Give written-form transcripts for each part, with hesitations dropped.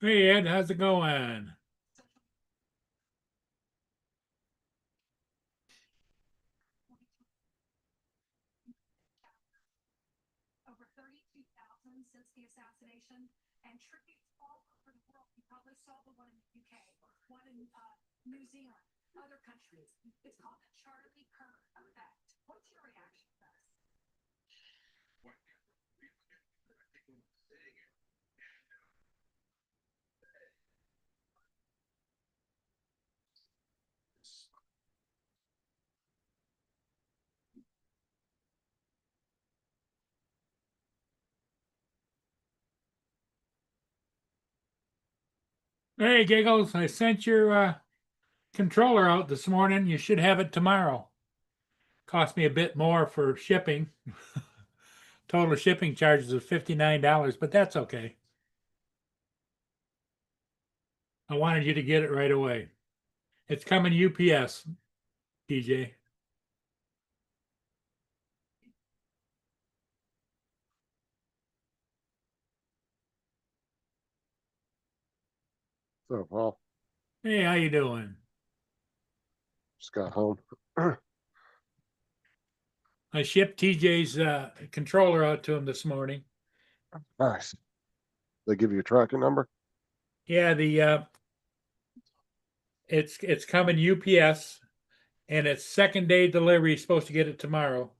Hey Ed, how's it going? Hey Giggles, I sent your controller out this morning. You should have it tomorrow. Cost me a bit more for shipping. Total shipping charges of $59, but that's okay. I wanted you to get it right away. It's coming UPS, DJ. So, Paul, Hey, how you doing? just got home. I shipped TJ's controller out to him this morning. Nice. They give you a tracking number? Yeah, the it's coming UPS, and it's second day delivery. He's supposed to get it tomorrow.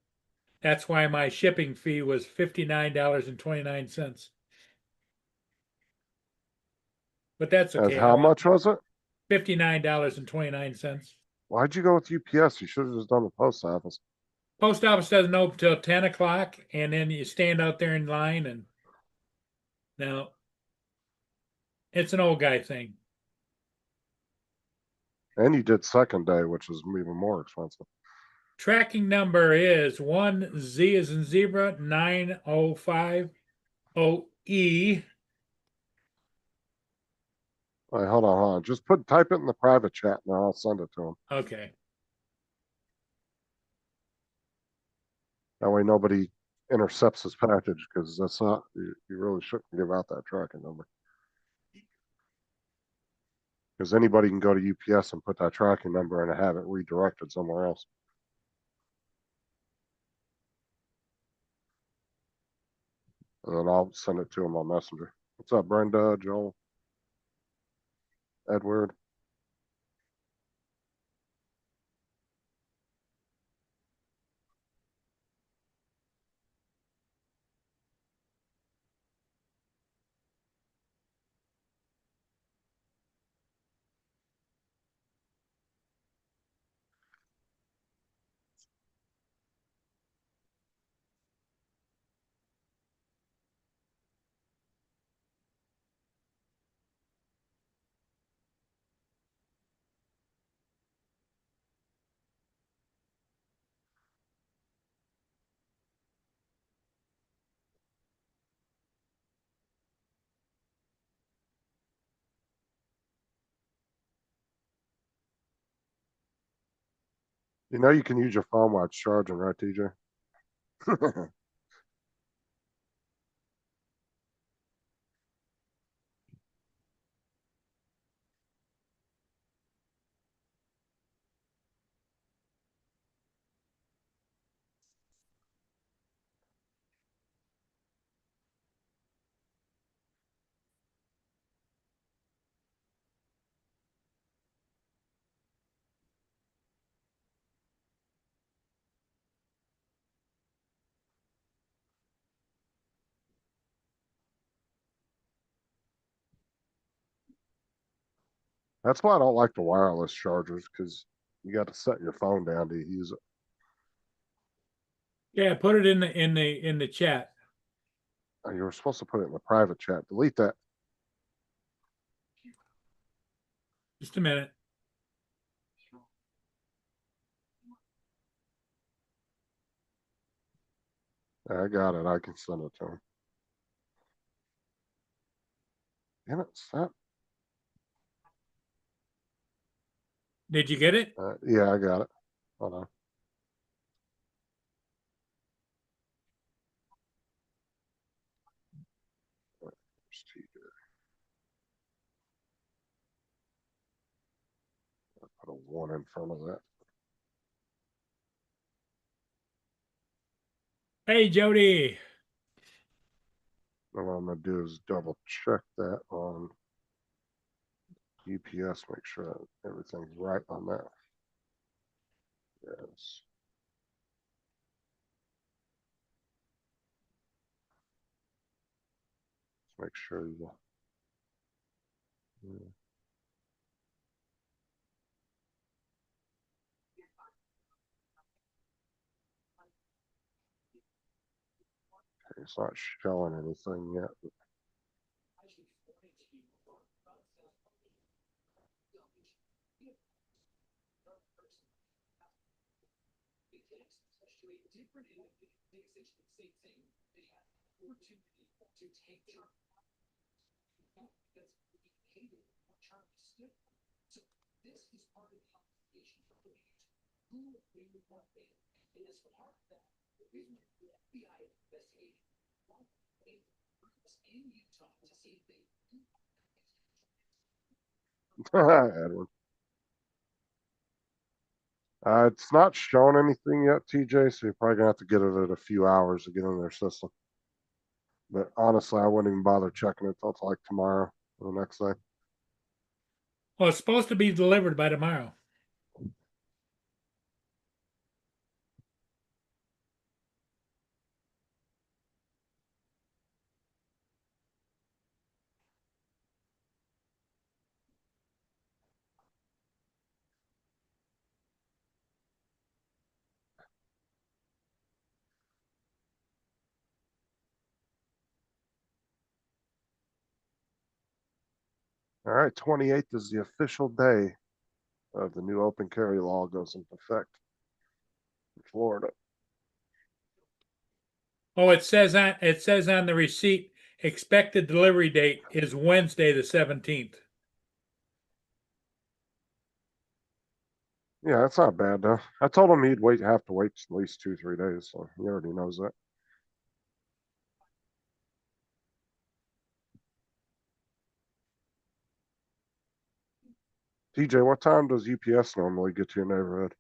That's why my shipping fee was $59.29. But that's As okay. how much was it? $59.29. Why'd you go with UPS? You should have just done the post office. Post office doesn't open till 10 o'clock, and then you stand out there in line. And now it's an old guy thing. And you did second day, which is even more expensive. Tracking number is 1Z as in zebra 9050E. All right, hold on. Just type it in the private chat and I'll send it to him. Okay. That way nobody intercepts his package because that's not, you really shouldn't give out that tracking number. Because anybody can go to UPS and put that tracking number and have it redirected somewhere else. And then I'll send it to him on Messenger. What's up, Brenda, Joel, Edward? You know you can use your phone while it's charging, right, TJ? That's why I don't like the wireless chargers because you got to set your phone down to use it. Yeah, put it in the chat. You were supposed to put it in the private chat. Delete that. Just a minute. I got it. I can send it to him. Damn it, stop. Did you get it? Yeah, I got it. Hold on. Where's TJ? Put a one in front of that. Hey, Jody. And what I'm gonna do is double check that on UPS, make sure that everything's right on that. Yes. Let's make sure you. Yeah. Okay, it's not showing anything yet. But Edwin. It's not showing anything yet, TJ, so you're probably gonna have to get it at a few hours to get in their system. But honestly, I wouldn't even bother checking it till like tomorrow or the next day. Well, it's supposed to be delivered by tomorrow. All right, 28th is the official day of the new open carry law goes into effect in Florida. Oh, it says on the receipt expected delivery date is Wednesday the 17th. Yeah, that's not bad though. I told him he'd have to wait at least 2, 3 days, so he already knows that. TJ, what time does UPS normally get to your neighborhood?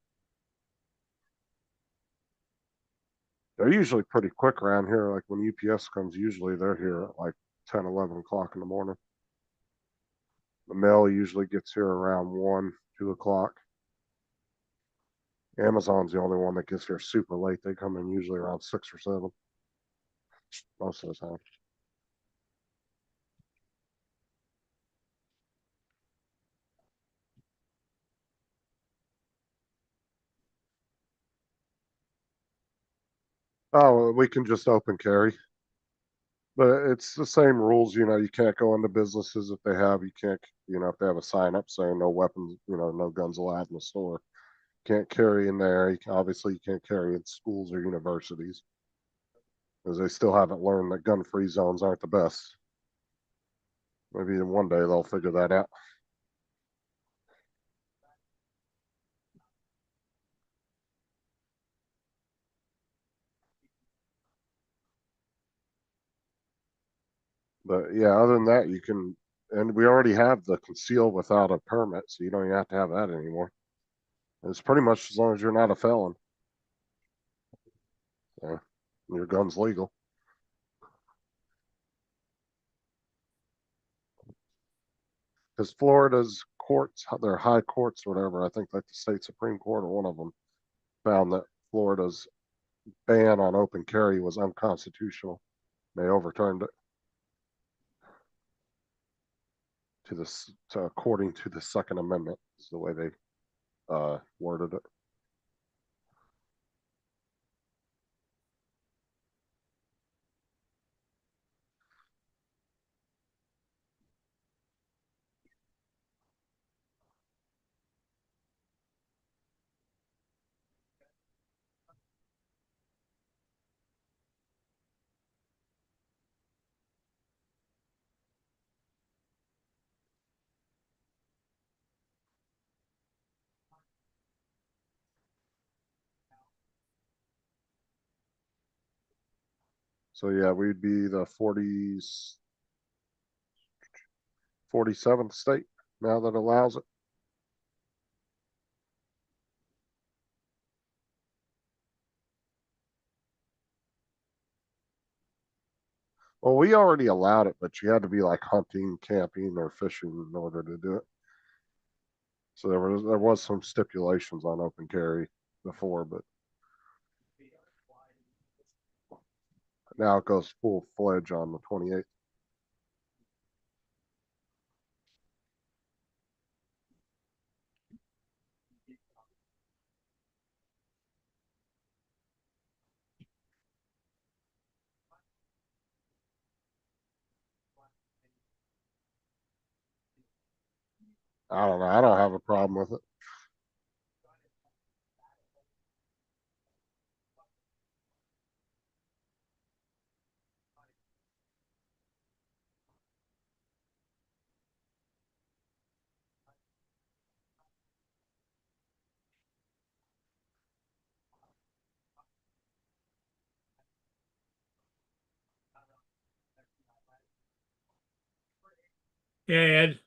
They're usually pretty quick around here. Like when UPS comes, usually they're here at like 10, 11 o'clock in the morning. The mail usually gets here around 1, 2 o'clock. Amazon's the only one that gets here super late. They come in usually around 6 or 7 most of the time. Oh, we can just open carry. But it's the same rules, you can't go into businesses if they have, you can't, if they have a sign up saying no weapons, no guns allowed in the store. Can't carry in there. Obviously, you can't carry in schools or universities because they still haven't learned that gun free zones aren't the best. Maybe in one day they'll figure that out. But yeah, other than that, you can, and we already have the conceal without a permit, so you don't even have to have that anymore. It's pretty much as long as you're not a felon. Yeah, your gun's legal. Because Florida's courts, their high courts, or whatever, I think like the state Supreme Court or one of them found that Florida's ban on open carry was unconstitutional. They overturned it according to the Second Amendment, is the way they worded it. So yeah, we'd be the 47th state now that allows it. Well, we already allowed it, but you had to be like hunting, camping, or fishing in order to do it. So there was some stipulations on open carry before, but now it goes full fledged on the 28th. I don't know. I don't have a problem with it. Yeah, Ed.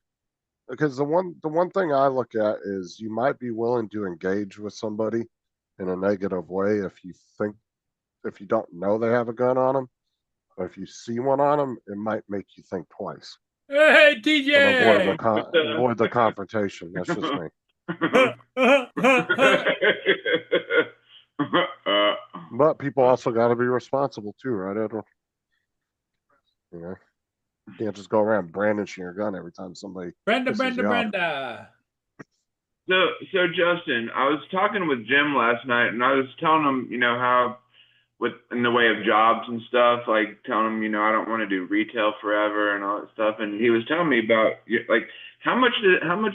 Because the one thing I look at is you might be willing to engage with somebody in a negative way if you don't know they have a gun on them, but if you see one on them, it might make you think twice Hey, and avoid the TJ. avoid the confrontation. That's just me. But people also got to be responsible too, right, Edward? You know, you can't just go around brandishing your gun every time somebody Brenda, pisses Brenda, you off. Brenda. So Justin, I was talking with Jim last night, and I was telling him, how with in the way of jobs and stuff, like telling him, I don't want to do retail forever and all that stuff. And he was telling me about like how much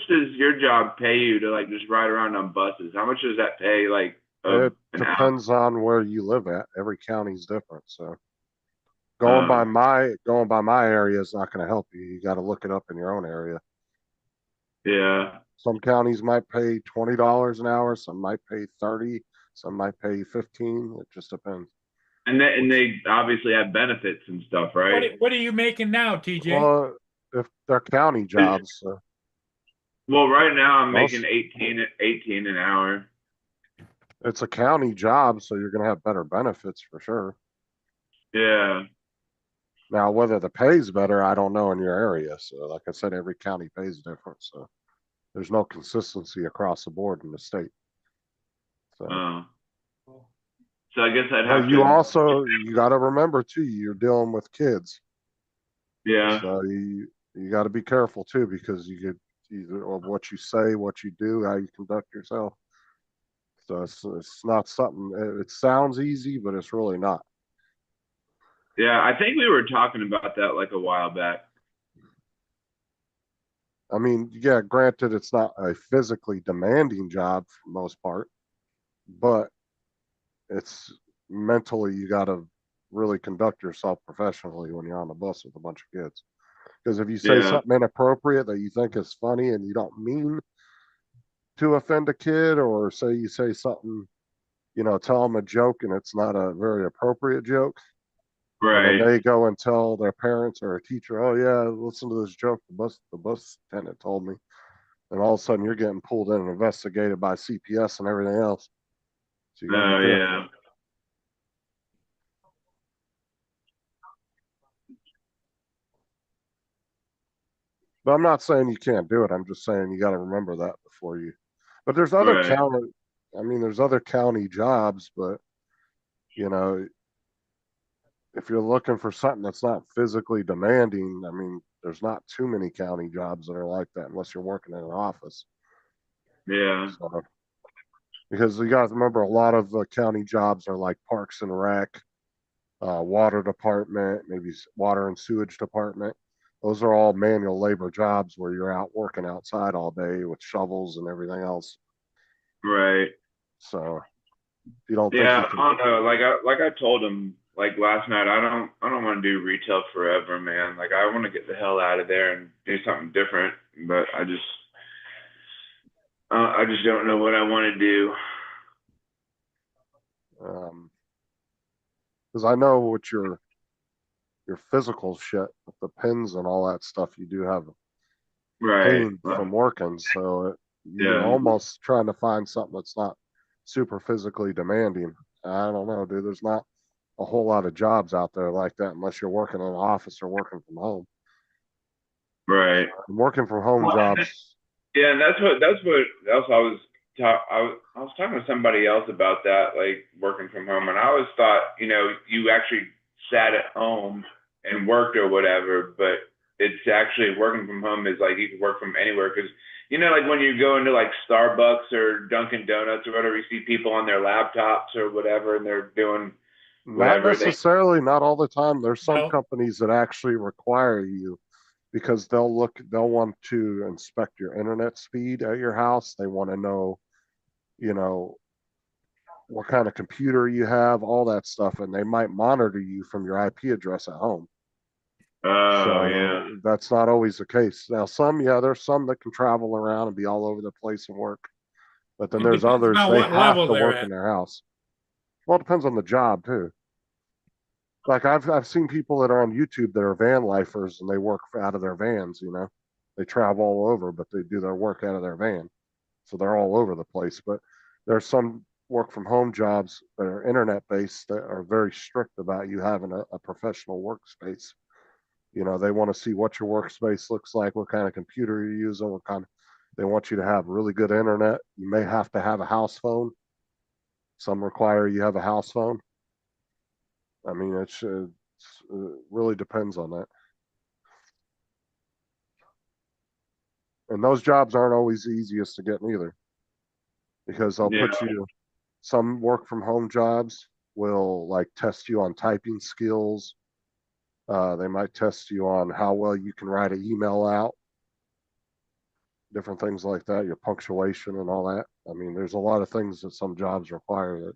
does your job pay you to like just ride around on buses? How much does that pay like It an hour? depends on where you live at. Every county's different, so Uh, going by my area is not going to help you. You got to look it up in your own area. yeah. Some counties might pay $20 an hour, some might pay 30, some might pay 15. It just depends. And they obviously have benefits and stuff, right? What are you making now, TJ? Well, if they're county jobs, Well, right now I'm making most 18 an hour. it's a county job, so you're going to have better benefits for sure. Yeah. Now, whether the pay's better, I don't know in your area. So, like I said, every county pays different. So, there's no consistency across the board in the state. So, Uh, so I guess I'd but have you to. also you got to remember too, you're dealing with kids, Yeah. so you got to be careful too because you get either of what you say, what you do, how you conduct yourself. So it's not something. It sounds easy, but it's really not. Yeah, I think we were talking about that like a while back. I mean, yeah, granted, it's not a physically demanding job for the most part, but it's mentally you got to really conduct yourself professionally when you're on the bus with a bunch of kids. Because if you say Yeah. something inappropriate that you think is funny and you don't mean to offend a kid, or say you say something, tell them a joke and it's not a very appropriate joke, and then Right. they go and tell their parents or a teacher, "Oh yeah, listen to this joke the bus attendant told me," and all of a sudden you're getting pulled in and investigated by CPS and everything else. So you got to be Oh careful. yeah. But I'm not saying you can't do it. I'm just saying you got to remember that before you. But there's other Right. county. I mean, there's other county jobs, but you know, if you're looking for something that's not physically demanding, I mean, there's not too many county jobs that are like that unless you're working in an office. Yeah. So, because you got to remember, a lot of county jobs are like Parks and Rec, water department, maybe water and sewage department. Those are all manual labor jobs where you're out working outside all day with shovels and everything else. Right. So you don't think Yeah. you I can. don't know. Like I told him like last night. I don't want to do retail forever, man. Like I want to get the hell out of there and do something different. But I just don't know what I want to do. Because I know what you're your physical shit, with the pins and all that stuff, you do have Right. pain from working. So you're Yeah. almost trying to find something that's not super physically demanding. I don't know, dude. There's not a whole lot of jobs out there like that unless you're working in an office or working from home. Right. And working from home Well, jobs, yeah, and that's what else I was talking to somebody else about that, like working from home, and I always thought, you actually sat at home and worked or whatever, but it's actually working from home is like you can work from anywhere because like when you go into like Starbucks or Dunkin' Donuts or whatever, you see people on their laptops or whatever, and they're doing not whatever they. necessarily, not all the time. There's some No, companies that actually require you because they'll want to inspect your internet speed at your house. They want to know, you know, what kind of computer you have, all that stuff, and they might monitor you from your IP address at home. Oh yeah, So that's not always the case. Now, there's some that can travel around and be all over the place and work, but then it there's depends others on they what have level to they're work in at. their house. Well, it depends on the job too. Like I've seen people that are on YouTube that are van lifers and they work out of their vans. They travel all over, but they do their work out of their van, so they're all over the place. But there's some work from home jobs that are internet based that are very strict about you having a professional workspace. They want to see what your workspace looks like, what kind of computer you're using, what kind of, they want you to have really good internet. You may have to have a house phone. Some require you have a house phone. I mean, it really depends on that. And those jobs aren't always the easiest to get either because they'll yeah, put you, some work from home jobs will like test you on typing skills. They might test you on how well you can write an email out, different things like that, your punctuation and all that. I mean, there's a lot of things that some jobs require that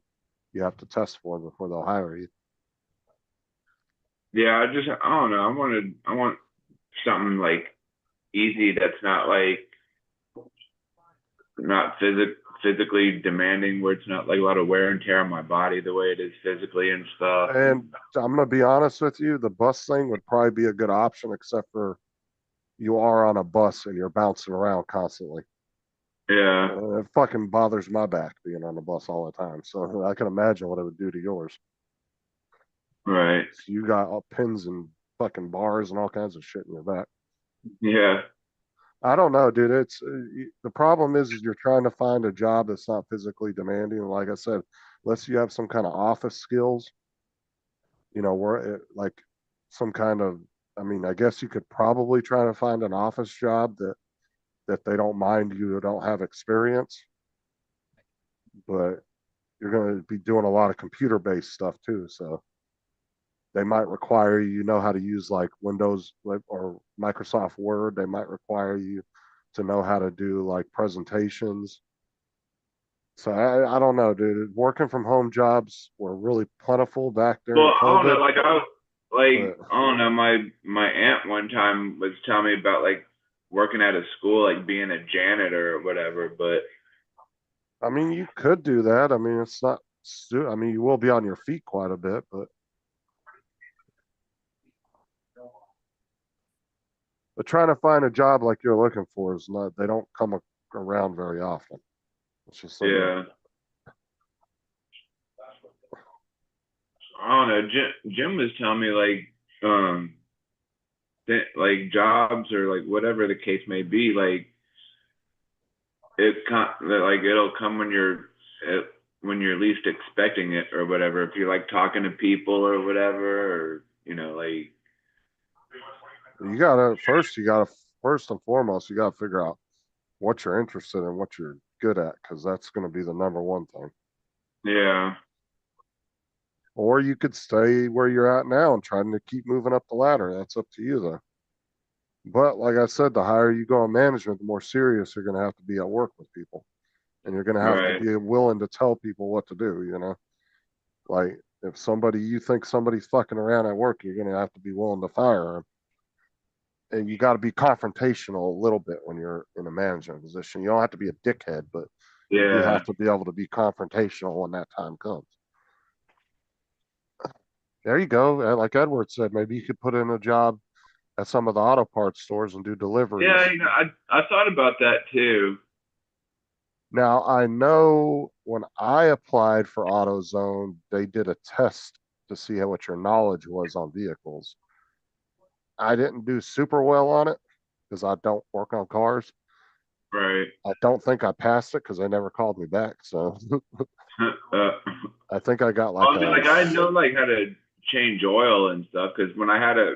you have to test for before they'll hire you. yeah. I don't know. I want something like easy that's not like not physically demanding where it's not like a lot of wear and tear on my body the way it is physically and stuff. And I'm going to be honest with you, the bus thing would probably be a good option, except for you are on a bus and you're bouncing around constantly. Yeah, It fucking bothers my back being on the bus all the time. So I can imagine what it would do to yours. right. So you got all pins and fucking bars and all kinds of shit in your back. Yeah, I don't know, dude. It's the problem is you're trying to find a job that's not physically demanding. And like I said, unless you have some kind of office skills, where like some kind of, I mean, I guess you could probably try to find an office job that they don't mind you don't have experience, but you're going to be doing a lot of computer based stuff too. So they might require you know how to use like Windows or Microsoft Word. They might require you to know how to do like presentations. So I don't know, dude. Working from home jobs were really plentiful back during well, I don't know. COVID, Like but I don't know. My aunt one time was telling me about like working at a school, like being a janitor or whatever. But I mean, you could do that. I mean, it's not. I mean, you will be on your feet quite a bit, but trying to find a job like you're looking for is not. They don't come around very often. Let's just say that. yeah, I don't know. Jim was telling me like jobs or like whatever the case may be, like like it'll come when you're least expecting it or whatever. If you're like talking to people or whatever, or like First and foremost, you gotta figure out what you're interested in, what you're good at, because that's going to be the number one thing. yeah, Or you could stay where you're at now and trying to keep moving up the ladder. That's up to you, though. But like I said, the higher you go in management, the more serious you're going to have to be at work with people, and you're going to have to right, be willing to tell people what to do. Like if you think somebody's fucking around at work, you're going to have to be willing to fire them. And you got to be confrontational a little bit when you're in a management position. You don't have to be a dickhead, but you do yeah, have to be able to be confrontational when that time comes. There you go. Like Edward said, maybe you could put in a job at some of the auto parts stores and do deliveries. Yeah, I thought about that too. Now, I know when I applied for AutoZone, they did a test to see what your knowledge was on vehicles. I didn't do super well on it because I don't work on cars. Right. I don't think I passed it because they never called me back. So uh, I think I got like I mean, a, like I know like how to change oil and stuff because when I had a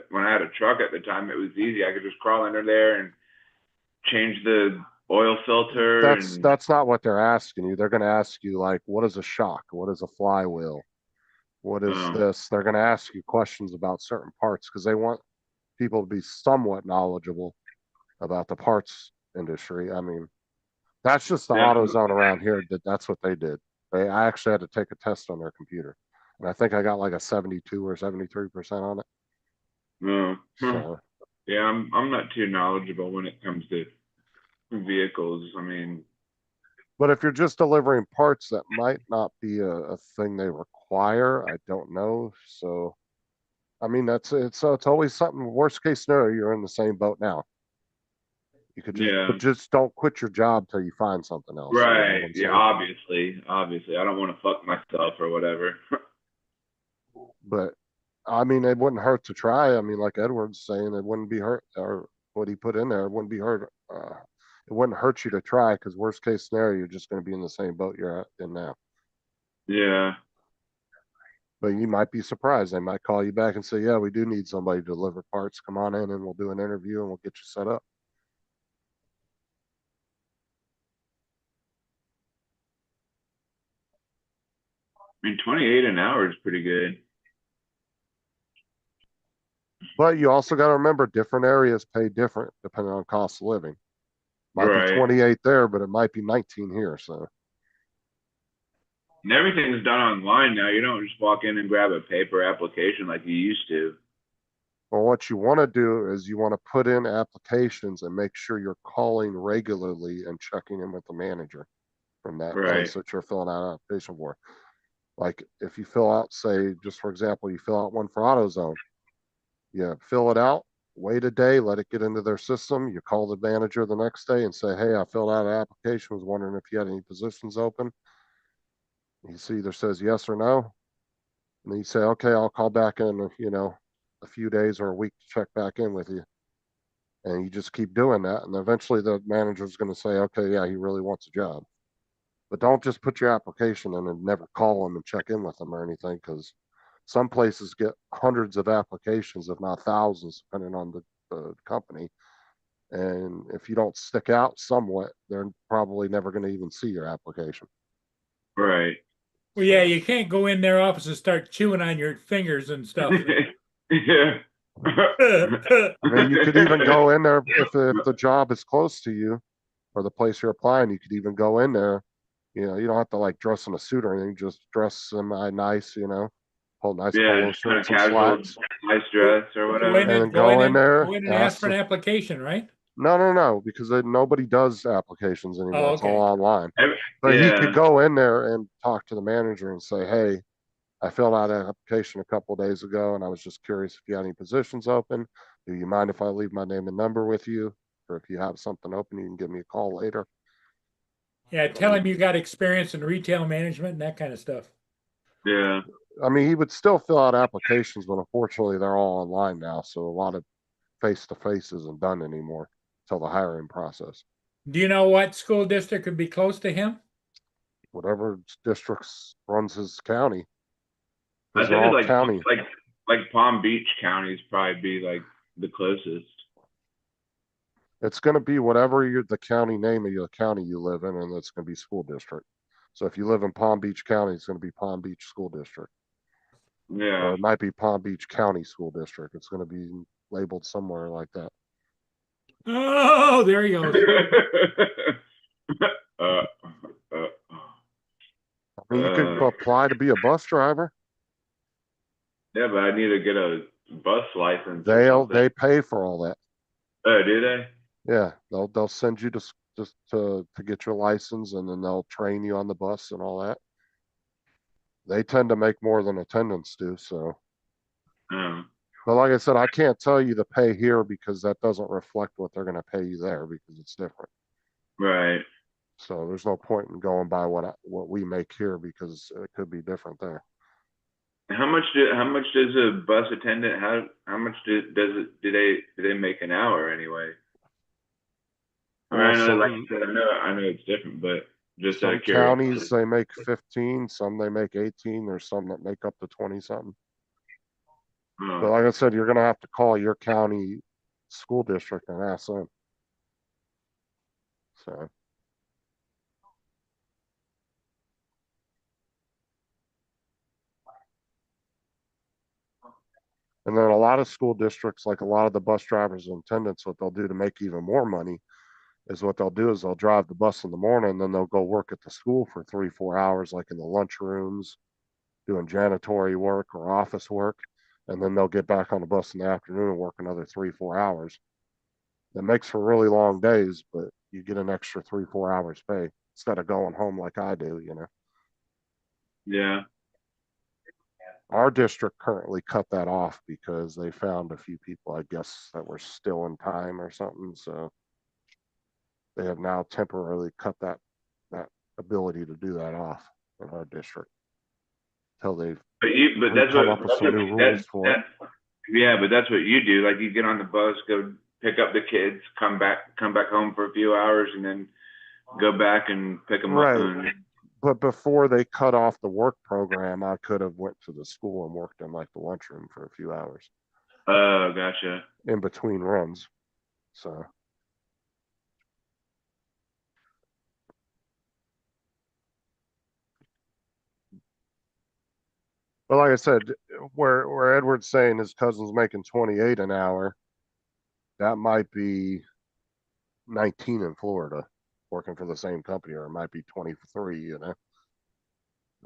truck at the time, it was easy. I could just crawl under there and change the oil filter that's and that's not what they're asking you. They're going to ask you like, what is a shock? What is a flywheel? What is oh, this? They're going to ask you questions about certain parts because they want people to be somewhat knowledgeable about the parts industry. I mean, that's just the yeah, AutoZone around here. That's what they did. I actually had to take a test on their computer, and I think I got like a 72 or 73% on it. no, huh. So, Yeah, I'm not too knowledgeable when it comes to vehicles. I mean, but if you're just delivering parts, that might not be a thing they require. I don't know. So, I mean, it's always something. Worst case scenario, you're in the same boat now. You could just, yeah, but just don't quit your job till you find something else. You know what right. I'm Yeah, saying? obviously, I don't want to fuck myself or whatever. But I mean, it wouldn't hurt to try. I mean, like Edward's saying, it wouldn't be hurt, or what he put in there, it wouldn't be hurt. It wouldn't hurt you to try because worst case scenario, you're just going to be in the same boat you're in now. Yeah. But you might be surprised. They might call you back and say, "Yeah, we do need somebody to deliver parts. Come on in, and we'll do an interview and we'll get you set up." I mean, 28 an hour is pretty good. But you also got to remember, different areas pay different depending on cost of living. Might be Right. 28 there, but it might be 19 here. So. And everything's done online now. You don't just walk in and grab a paper application like you used to. Well, what you want to do is you want to put in applications and make sure you're calling regularly and checking in with the manager from that Right. place that you're filling out an application for. Like if you fill out, say, just for example, you fill out one for AutoZone, you fill it out, wait a day, let it get into their system. You call the manager the next day and say, "Hey, I filled out an application, was wondering if you had any positions open." He either says yes or no. And then you say, "Okay, I'll call back in, a few days or a week to check back in with you." And you just keep doing that. And eventually the manager's going to say, "Okay, yeah, he really wants a job." But don't just put your application in and never call them and check in with them or anything because some places get hundreds of applications, if not thousands, depending on the company. And if you don't stick out somewhat, they're probably never going to even see your application. Right. Well, yeah, So, you can't go in their office and start chewing on your fingers and stuff. Yeah. I mean, you could even go in there if the job is close to you or the place you're applying, you could even go in there. You don't have to like dress in a suit or anything. Just dress semi nice, hold nice Yeah, polo just shirt kind and of some casual, slacks, nice dress or Go in whatever. and and then go in there, go in and ask ask for an them. application, right? No, no, no, because nobody does applications Oh, anymore. It's all okay. online. But he could Yeah. go in there and talk to the manager and say, "Hey, I filled out an application a couple of days ago, and I was just curious if you had any positions open. Do you mind if I leave my name and number with you? Or if you have something open, you can give me a call later." Yeah, tell him you got experience in retail management and that kind of stuff. Yeah. I mean, he would still fill out applications, but unfortunately, they're all online now. So a lot of face to face isn't done anymore till the hiring process. Do you know what school district could be close to him? Whatever districts runs his county, I because they're think it's all county. like Palm Beach County's probably be like the closest. It's going to be whatever the county name of your county you live in, and it's going to be school district. So if you live in Palm Beach County, it's going to be Palm Beach School District, or Yeah. it might be Palm Beach County School District. It's going to be labeled somewhere like that. Oh, there he goes. uh, I mean, you could apply to be a bus driver. yeah, but I need to get a bus license or something. They pay for all that. Oh, do they? Yeah, they'll send you just to get your license, and then they'll train you on the bus and all that. They tend to make more than attendants do, so But like I said, I can't tell you the pay here because that doesn't reflect what they're going to pay you there because it's different. Right. So there's no point in going by what we make here because it could be different there. How much does a bus attendant how much do they make an hour anyway? I mean, Well, I know, like some you said, I know it's different, but just out some of counties curiosity. they make 15, some they make 18. There's some that make up to 20 something. But Oh. like I said, you're going to have to call your county school district and ask them. So, and then a lot of school districts, like a lot of the bus drivers and attendants, what they'll do to make even more money is what they'll do is they'll drive the bus in the morning, and then they'll go work at the school for 3, 4 hours, like in the lunchrooms, doing janitory work or office work. And then they'll get back on the bus in the afternoon and work another 3, 4 hours. That makes for really long days, but you get an extra 3, 4 hours pay instead of going home like I do. Yeah. Our district currently cut that off because they found a few people, I guess, that were still in time or something. So they have now temporarily cut that ability to do that off in our district until they've But come up with some new rules for it. yeah, but that's what you do. Like you get on the bus, go pick up the kids, come back home for a few hours, and then go back and pick them up. Right. But before they cut off the work program, I could have went to the school and worked in like the lunchroom for a few hours Oh, gotcha. in between runs. So, but like I said, where Edward's saying his cousin's making 28 an hour, that might be 19 in Florida working for the same company, or it might be 23. It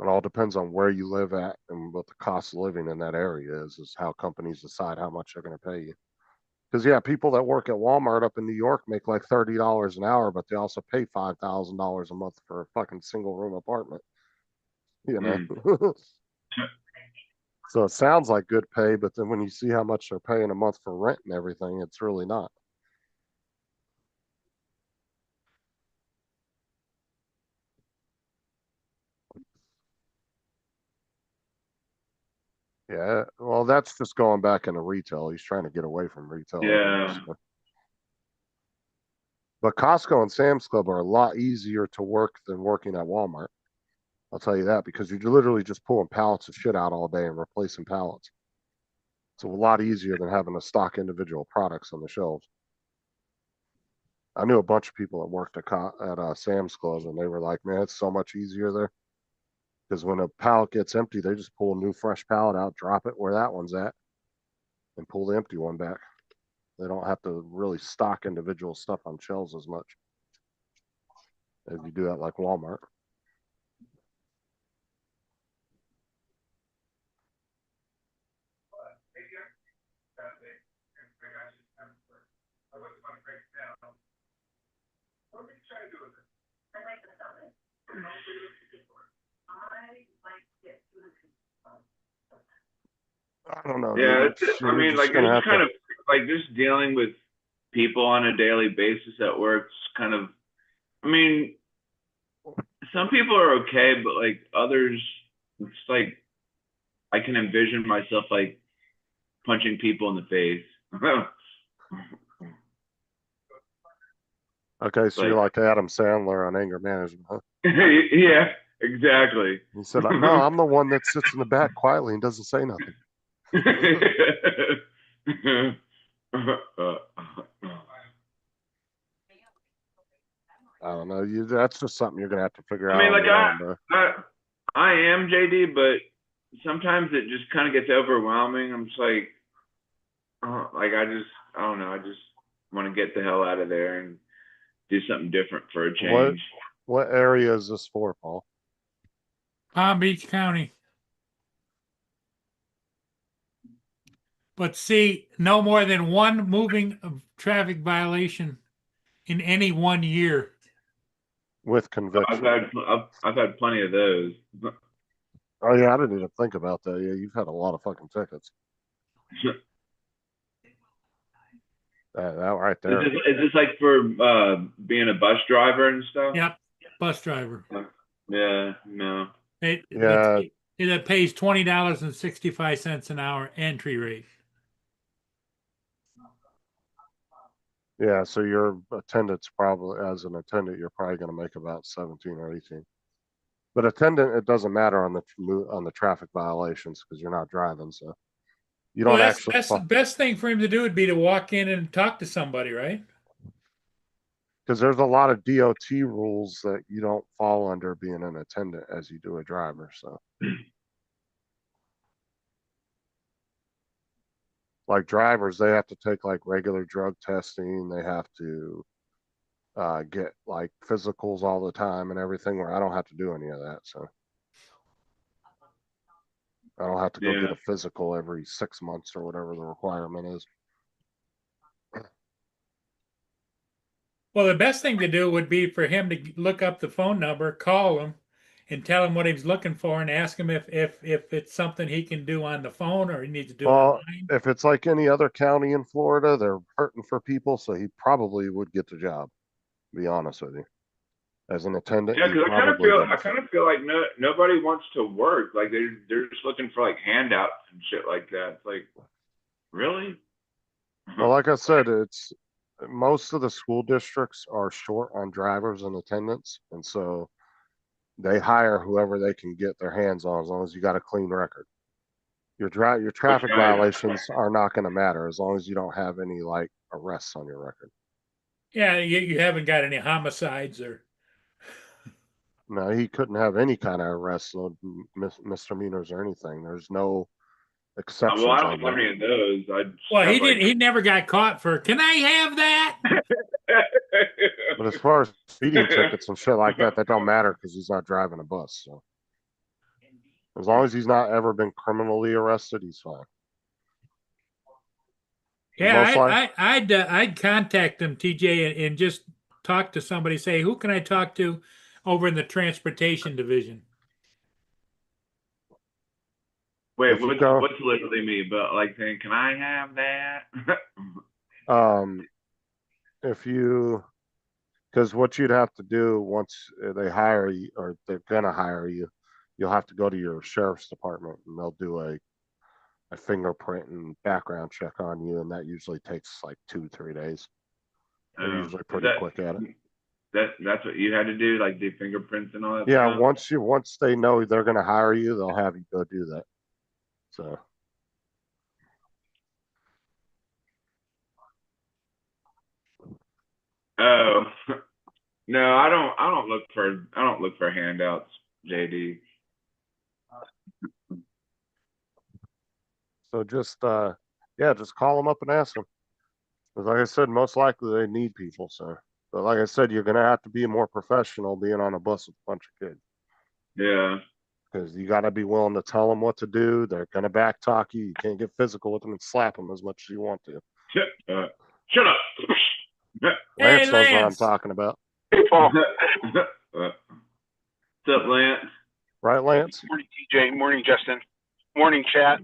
all depends on where you live at and what the cost of living in that area is how companies decide how much they're going to pay you. Because yeah, people that work at Walmart up in New York make like $30 an hour, but they also pay $5,000 a month for a fucking single room apartment. You know, Mm. so it sounds like good pay, but then when you see how much they're paying a month for rent and everything, it's really not. Yeah, well, that's just going back into retail. He's trying to get away from retail, I Yeah. guess. But Costco and Sam's Club are a lot easier to work than working at Walmart. I'll tell you that because you're literally just pulling pallets of shit out all day and replacing pallets. It's a lot easier than having to stock individual products on the shelves. I knew a bunch of people that worked at Sam's Club, and they were like, "Man, it's so much easier there." Because when a pallet gets empty, they just pull a new fresh pallet out, drop it where that one's at, and pull the empty one back. They don't have to really stock individual stuff on shelves as much as you do at like Walmart. I don't know, dude. Yeah. I You're mean, like just gonna it's have kind to. of like just dealing with people on a daily basis at work's kind of. I mean, some people are okay, but like others, it's like I can envision myself like punching people in the face. Okay, so you're Like, like Adam Sandler on anger management, huh? yeah, exactly. He said, "No, I'm the one that sits in the back quietly and doesn't say nothing." I don't know. That's just something you're gonna have to figure I out mean, on like your own, bro. I, I am JD, but sometimes it just kind of gets overwhelming. I'm just like I don't know. I just want to get the hell out of there and do something different for a What change. what area is this for, Paul? Palm Beach County. But see, no more than one moving traffic violation in any 1 year. With I've conviction. had I've had plenty of those. Oh yeah, I didn't even think about that. Yeah, you've had a lot of fucking tickets. That right Is there. this like for being a bus driver and stuff? Yep, bus driver. Yeah, no. Yeah, It pays $20.65 an hour entry rate. yeah. So your attendance probably, as an attendant, you're probably going to make about 17 or 18. But attendant, it doesn't matter on the traffic violations because you're not driving, so you Well, don't that's actually the best thing for him to do would be to walk in and talk to somebody, right? because there's a lot of DOT rules that you don't fall under being an attendant as you do a driver. So like drivers, they have to take like regular drug testing. They have to get like physicals all the time and everything. Where I don't have to do any of that, so I don't have to go get Yeah. a physical every 6 months or whatever the requirement is. Well, the best thing to do would be for him to look up the phone number, call him, and tell him what he was looking for, and ask him if it's something he can do on the phone or he needs to do Well, online. if it's like any other county in Florida, they're hurting for people, so he probably would get the job. To be honest with you, as an attendant, Yeah, he because probably I does. kind of feel like nobody wants to work. Like they're just looking for like handouts and shit like that. It's like, really? Well, like I said, it's most of the school districts are short on drivers and attendants, and so they hire whoever they can get their hands on as long as you got a clean record. Your Which traffic I violations are not going to matter as long as you don't have any like arrests on your record. Yeah, you haven't got any homicides or. No, he couldn't have any kind of arrests or misdemeanors or anything. There's no well, I exceptions don't on have that. any of those. I just Well, have he like. did. He never got caught for. Can I have that? But as far as speeding tickets and shit like that, that don't matter because he's not driving a bus. So as long as he's not ever been criminally arrested, he's fine. Yeah, Most likely, I'd contact him, TJ, and just talk to somebody. Say, who can I talk to over in the transportation division? Wait, if you go, what's literally me? But like saying, can I have that? um, if you, because what you'd have to do once they hire you or they're gonna hire you, you'll have to go to your sheriff's department and they'll do a fingerprint and background check on you, and that usually takes like 2 3 days. They're Oh, usually is pretty quick at it. that's what you had to do, like do fingerprints and all that Yeah, stuff? once they know they're gonna hire you, they'll have you go do that. So Oh, no, I don't look for handouts, JD. so just yeah, just call them up and ask them. Because like I said, most likely they need people. So, but like I said, you're gonna have to be more professional being on a bus with a bunch of kids. Yeah. Because you got to be willing to tell them what to do. They're gonna back talk you. You can't get physical with them and slap them as much as you want to. Uh, shut up. Hey, Lance knows what I'm Lance. talking about, Hey, Paul. What's up, Lance? right, Lance? Morning, TJ. Morning, Justin. Morning, chat.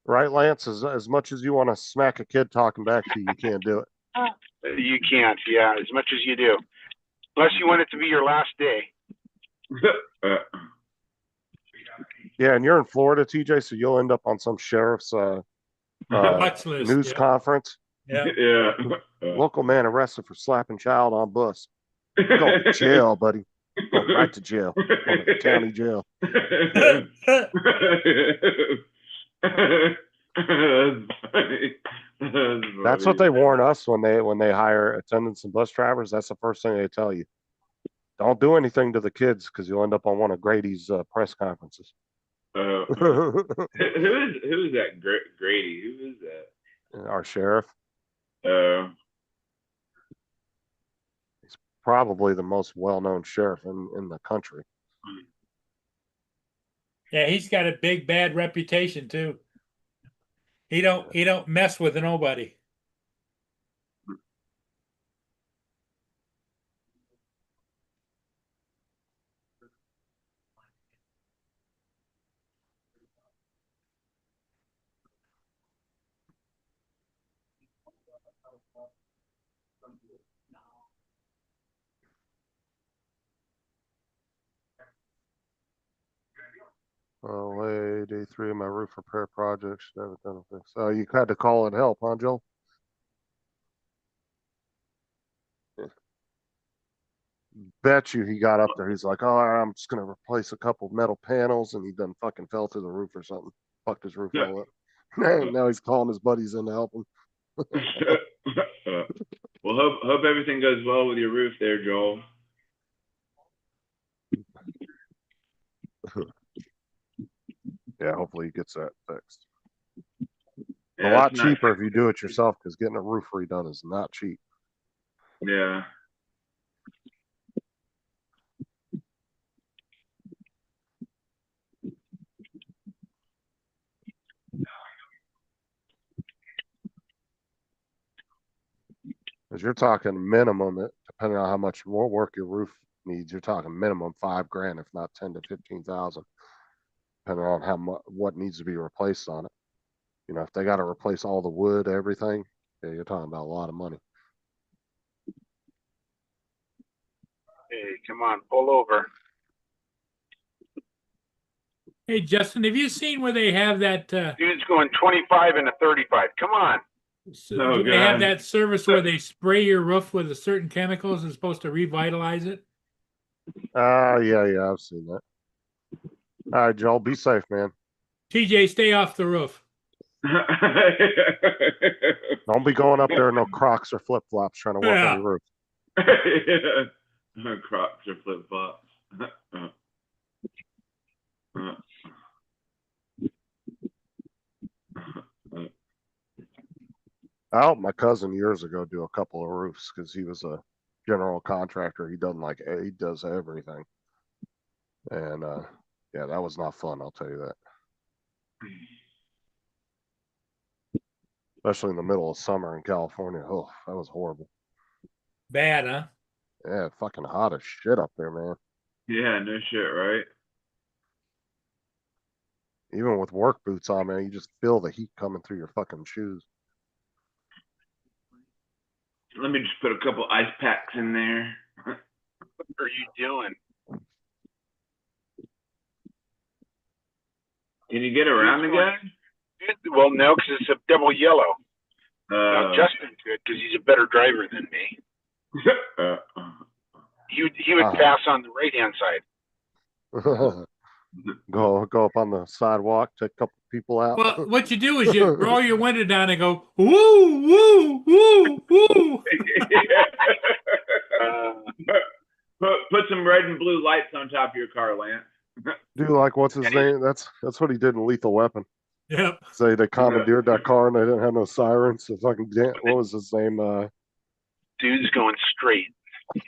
Right, Lance? As much as you want to smack a kid talking back to you, you can't do it. You can't, yeah, as much as you do. Unless you want it to be your last day. Uh, Yeah, and you're in Florida, TJ, so you'll end up on some sheriff's Watch list. news Yeah. conference. Yeah. yeah. Local man arrested for slapping child on bus. Going to jail, buddy. Going right to jail. Going to the county jail. That's funny. That's what they warn us when they hire attendants and bus drivers. That's the first thing they tell you. Don't do anything to the kids because you'll end up on one of Grady's press conferences. Who is that? Grady? Who is that? Our sheriff, Uh, probably the most well-known sheriff in the country. Yeah, he's got a big bad reputation too. He don't mess with nobody. Oh, wait, day 3 of my roof repair project. Should have it done. So you had to call in help, huh, Joe? Bet you he got up there. He's like, oh, I'm just gonna replace a couple metal panels, and he done fucking fell through the roof or something. Fucked his roof all up. Now he's calling his buddies in to help him. Well, hope everything goes well with your roof there, Joel. Yeah, hopefully he gets that fixed. Yeah, A lot it's not- cheaper if you do it yourself, because getting a roof redone is not cheap. Yeah. Because you're talking minimum, depending on how much more work your roof needs, you're talking minimum $5,000, if not 10 to 15,000, depending on how much what needs to be replaced on it. You know, if they got to replace all the wood, everything, yeah, you're talking about a lot of money. Hey, come on, pull over. Hey, Justin, have you seen where they have that? Dude's going 25 and a 35. Come on. Oh, Do they have God. that service where they spray your roof with a certain chemicals and supposed to revitalize it? Yeah, I've seen that. All right, Joel, be safe, man. TJ, stay off the roof. Don't be going up there in no Crocs or flip flops trying to work on your roof. Yeah. Crocs or flip flops. I helped my cousin years ago do a couple of roofs because he was a general contractor. He does everything. And yeah, that was not fun, I'll tell you that. Especially in the middle of summer in California. Oh, that was horrible. Bad, huh? Yeah, fucking hot as shit up there, man. Yeah, no shit, right? Even with work boots on, man, you just feel the heat coming through your fucking shoes. Let me just put a couple ice packs in there. What are you doing? Can you get around again? Well, no, because it's a double yellow. Now, Uh, Justin could, because he's a better driver than me. uh, He would pass on the right-hand side. Go up on the sidewalk, take a couple people out. Well, what you do is you roll your window down and go, woo, woo, woo, woo. put some red and blue lights on top of your car, Lance. Do like what's his name? That's what he did in Lethal Weapon. Yep. Say they commandeered that car and they didn't have no sirens. So fucking what was his name? Dude's going straight.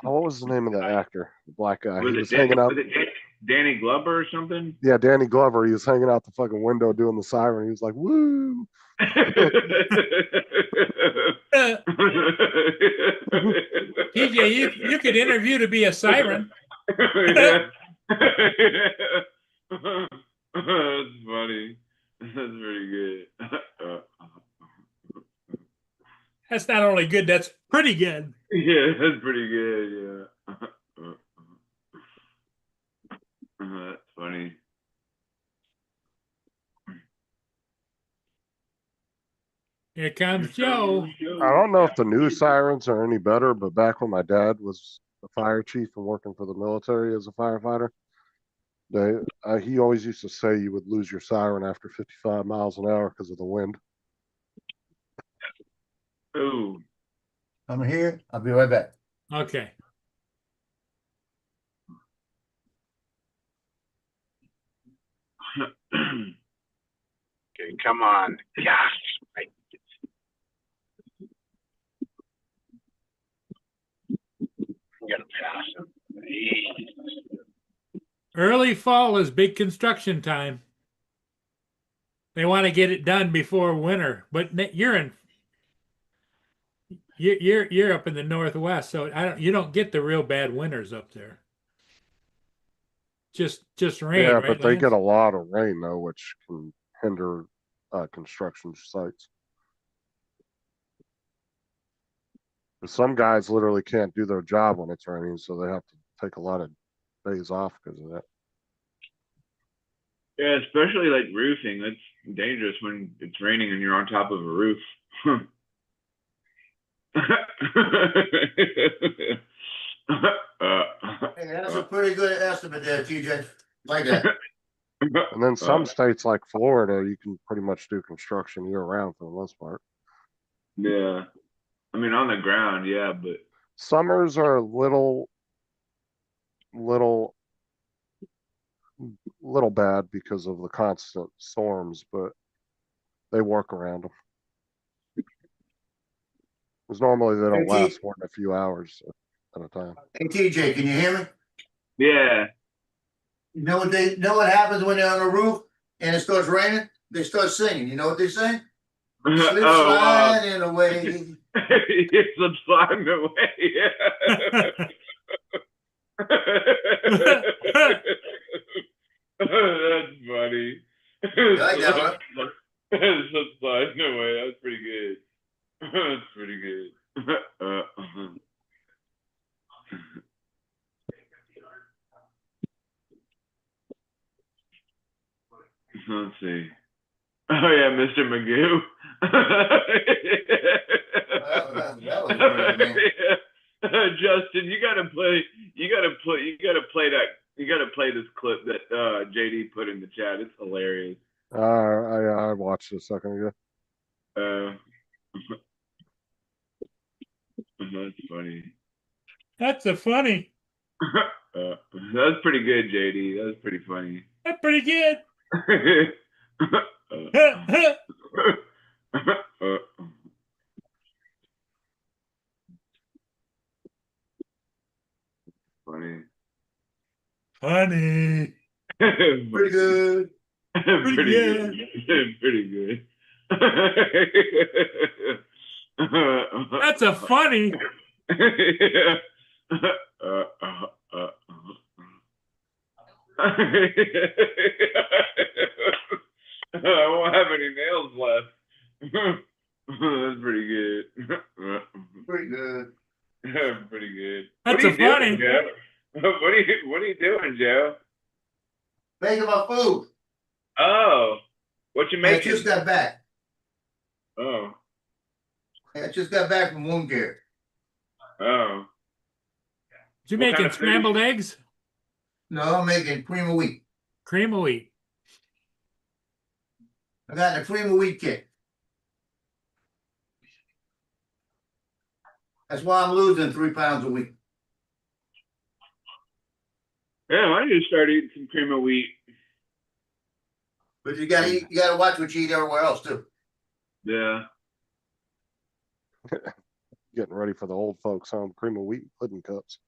What was the name of the actor? The black guy. Was He it was hanging out. Was it Danny Glover or something? Yeah, Danny Glover. He was hanging out the fucking window doing the siren. He was like, "Woo!" TJ, you could interview to be a siren. Yeah. That's funny. That's pretty good. That's not only good, that's pretty good. Yeah, that's pretty good. Yeah. That's funny. Here comes Joe. I don't know if the new sirens are any better, but back when my dad was a fire chief and working for the military as a firefighter, he always used to say you would lose your siren after 55 miles an hour because of the wind. Ooh. I'm here. I'll be right back. Okay. Okay, come on. Gosh. I'm going to pass him. Early fall is big construction time. They want to get it done before winter, but you're up in the Northwest, so you don't get the real bad winters up there. Just rain, Yeah, right, but they Lance? get a lot of rain though, which can hinder construction sites. Some guys literally can't do their job when it's raining, so they have to take a lot of days off because of that. Yeah, especially like roofing. That's dangerous when it's raining and you're on top of a roof. Hey, that's a pretty good estimate there, TJ. Like that. And then some states like Florida, you can pretty much do construction year round for the most part. Yeah. I mean, on the ground, yeah, but Summers are little bad because of the constant storms, but they work around them. Because normally they don't Hey, last more than a few hours at a time. Hey, TJ, can you hear me? yeah. You know what happens when they're on the roof and it starts raining? They start singing. You know what they say? Slip sliding away. Slip sliding away. Yeah. That's funny. like that one? Slip sliding away. That's pretty good. That's pretty good. Let's see. Oh yeah, Mr. Magoo. That was great, man. Justin, you gotta play this clip that JD put in the chat. It's hilarious. I watched it a second ago. That's funny. That's a funny. That's pretty good, JD. That was pretty funny. That's pretty good. Funny. Funny. Pretty good. Pretty good. good. Pretty good. That's a funny. I won't have any nails left. That's pretty good. Pretty good. Pretty good. That's what are a you funny. doing, Joe? What are you doing, Joe? Making my food. Oh, what you I making? just got back. Oh, I just got back from wound care. oh. You What kind making of food? scrambled eggs? No, I'm making cream of wheat. Cream of wheat. I got the cream of wheat kit. That's why I'm losing 3 pounds a week. Yeah, why don't you start eating some cream of wheat? But you gotta watch what you eat everywhere else too. Yeah. Getting ready for the old folks home cream of wheat pudding cups.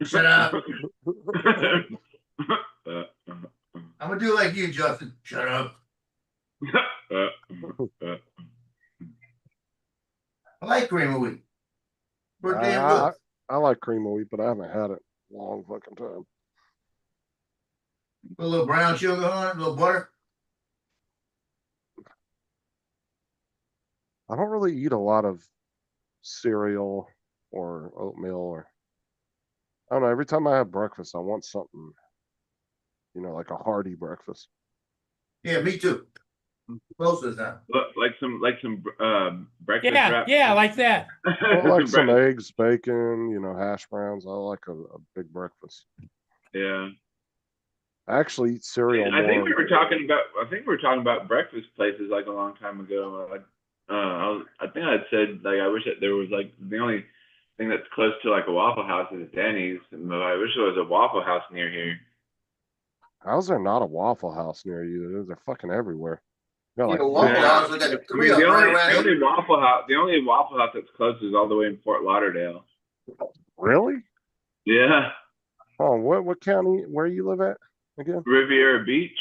Shut up. I'm gonna do like you, Justin. Shut up. I like cream of wheat. We're damn good. I like cream of wheat, but I haven't had it in a long fucking time. Put a little brown sugar on it, a little butter. I don't really eat a lot of cereal or oatmeal or I don't know. Every time I have breakfast, I want something, like a hearty breakfast. Yeah, me too. Close to that. like some breakfast Yeah, wrap. yeah, like that. I like some eggs, bacon, hash browns. I like a big breakfast. Yeah. I actually eat cereal I think more. we were talking about breakfast places like a long time ago. I think I said like I wish that there was like the only thing that's close to like a Waffle House is Denny's. But I wish there was a Waffle House near here. How's there not a Waffle House near you? They're fucking everywhere. You got, like, Waffle Yeah. House, we got I three mean, of them right around here. the only Waffle House that's close is all the way in Fort Lauderdale. Really? Yeah, Oh, what county? Where you live at again? Riviera Beach,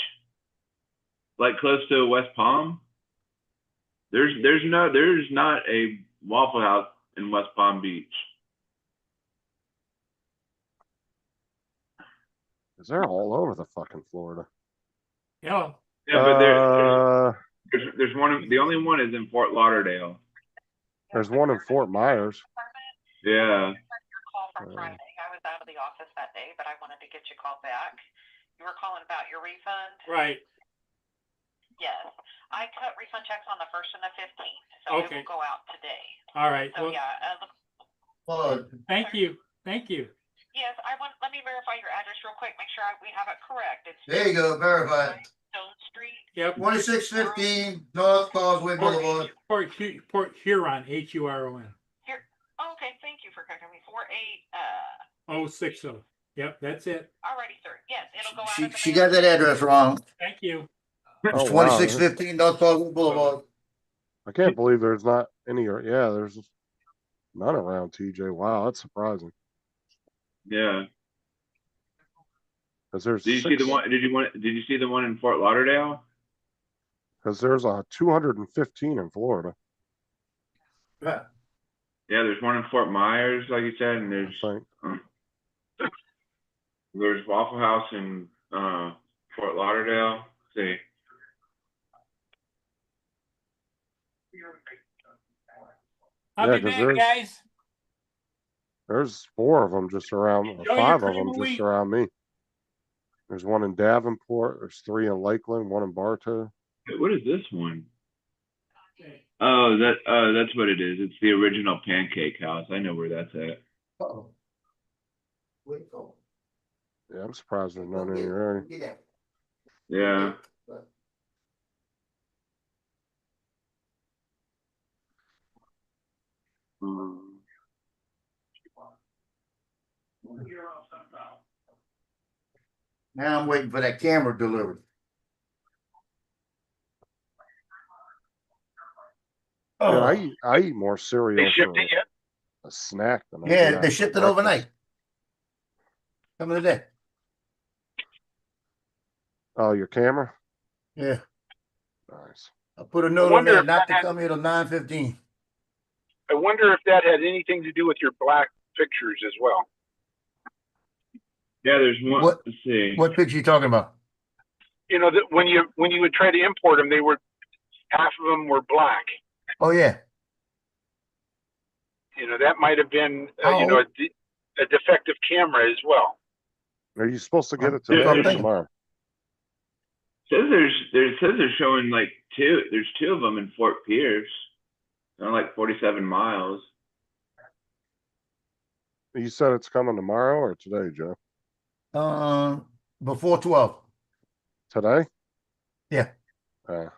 like close to West Palm. There's not a Waffle House in West Palm Beach. Because they're all over the fucking Florida. Yeah. Yeah, but there's one. The only one is in Fort Lauderdale. There's one in Fort Myers. Yeah. Your call from Uh, Friday. I was out of the office that day, but I wanted to get you called back. You were calling about your refund? Right. Yes. I cut refund checks on the 1st and the 15th, so it Okay. will go out today. All right. So Well, yeah, Well, thank you. Thank you. yes, let me verify your address real quick, make sure we have it correct. It's there you go, verified. Stone Street. Yep. 2615 North Causeway Boulevard. Port Huron, Huron. Here, oh, okay, thank you for correcting me. 060. Yep, that's it. Alrighty, sir. Yes, it'll go out. She, in the she mail. got that address wrong. Thank you. It's Oh, wow. 2615 North Causeway Boulevard. I can't believe there's not any, yeah, there's none around TJ. Wow, that's surprising. Yeah. Cause there's Did you see the one? Did you see the one in Fort Lauderdale? Cause there's a 215 in Florida, Yeah. Yeah, there's one in Fort Myers, like you said, and I think. there's Waffle House in Fort Lauderdale. Let's see. I'll Yeah, be 'cause back, there's- guys. There's 4 of them just around, Enjoy your 5 of cream them of just wheat. around me. There's one in Davenport, there's 3 in Lakeland, 1 in Bartow. Hey, what is this one? Oh, that's what it is. It's the original Pancake House. I know where that's at. Uh-oh. Wait, oh. Yeah, I'm surprised there's none in your area. Get out. Yeah. Um, Now I'm waiting for that camera delivered. Yeah, I eat more cereal They shipped for it yet? a snack than I Yeah, do they for shipped it breakfast. overnight. Coming today. Oh, your camera? Yeah, Nice. I put a note on wonder there if not that to had- come here till 9:15. I wonder if that had anything to do with your black pictures as well. yeah, there's one. What- Let's see. What picture you talking about? You know that when you would try to import them, they were half of them were black. Oh, yeah. You know that might have been Oh. a defective camera as well. Are you supposed to get it Yeah, today I'm or thinking. tomorrow? Says they're showing like there's 2 of them in Fort Pierce. They're like 47 miles. You said it's coming tomorrow or today, Joe? Before 12. Today? Yeah. Uh,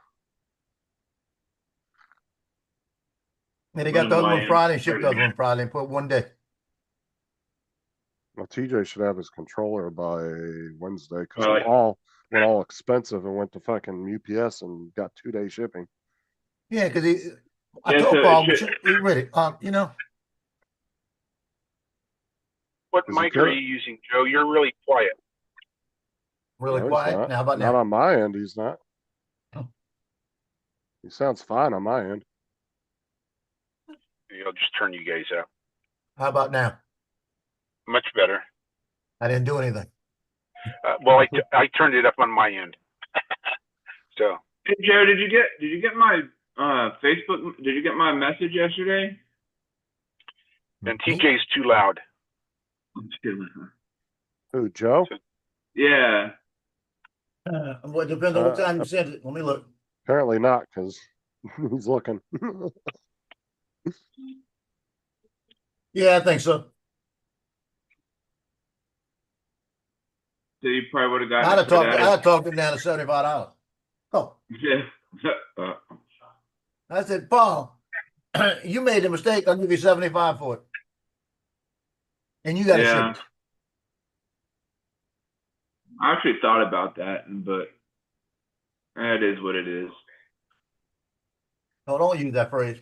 Yeah, they got One the of other one mine. Friday, shipped the other one Friday, and put 1 day. well, TJ should have his controller by Wednesday because Well, it all went all expensive and went to fucking UPS and got 2-day shipping. Yeah, because I Yeah, told so it Paul, should- he read it. You know, What Is it mic are good? you using, Joe? You're really quiet. really No, he's quiet. not. Now, how about Not now? on my end, he's not. Oh. He sounds fine on my end. Maybe I'll just turn you guys out. How about now? Much better. I didn't do anything. Well, I turned it up on my end. So Hey Joe, did you get my Facebook? Did you get my message yesterday? and TJ's too loud. Who, Joe? Yeah. What depends on what Uh, time you sent it. Let me look. Apparently not, because he's looking. Yeah, I think so. So you probably would have gotten. I'd it have for talked. that. I'd have talked him down to $75. Oh, Yeah. I said, Paul, you made the mistake. I'll give you 75 for it, and you got to Yeah. ship it. I actually thought about that, but it is what it is. No, don't use that phrase.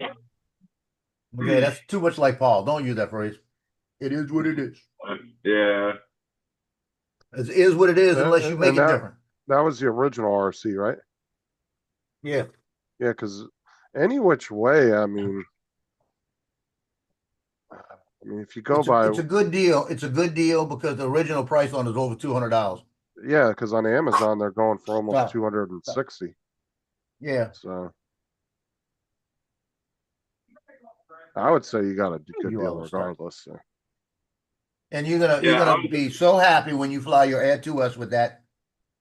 Okay, that's too much like Paul. Don't use that phrase. It is what it is. Yeah. It is what it is, unless you And make it that- different. That was the original RC, right? Yeah. Yeah, because any which way, I mean, if you go by, It's a good deal. It's a good deal because the original price on it is over $200. yeah, because on Amazon they're going for almost Stop. 260. Yeah. So I would say you got a good You deal all start. regardless. So. And you're Yeah, gonna be so happy when you fly your Air 2S with that,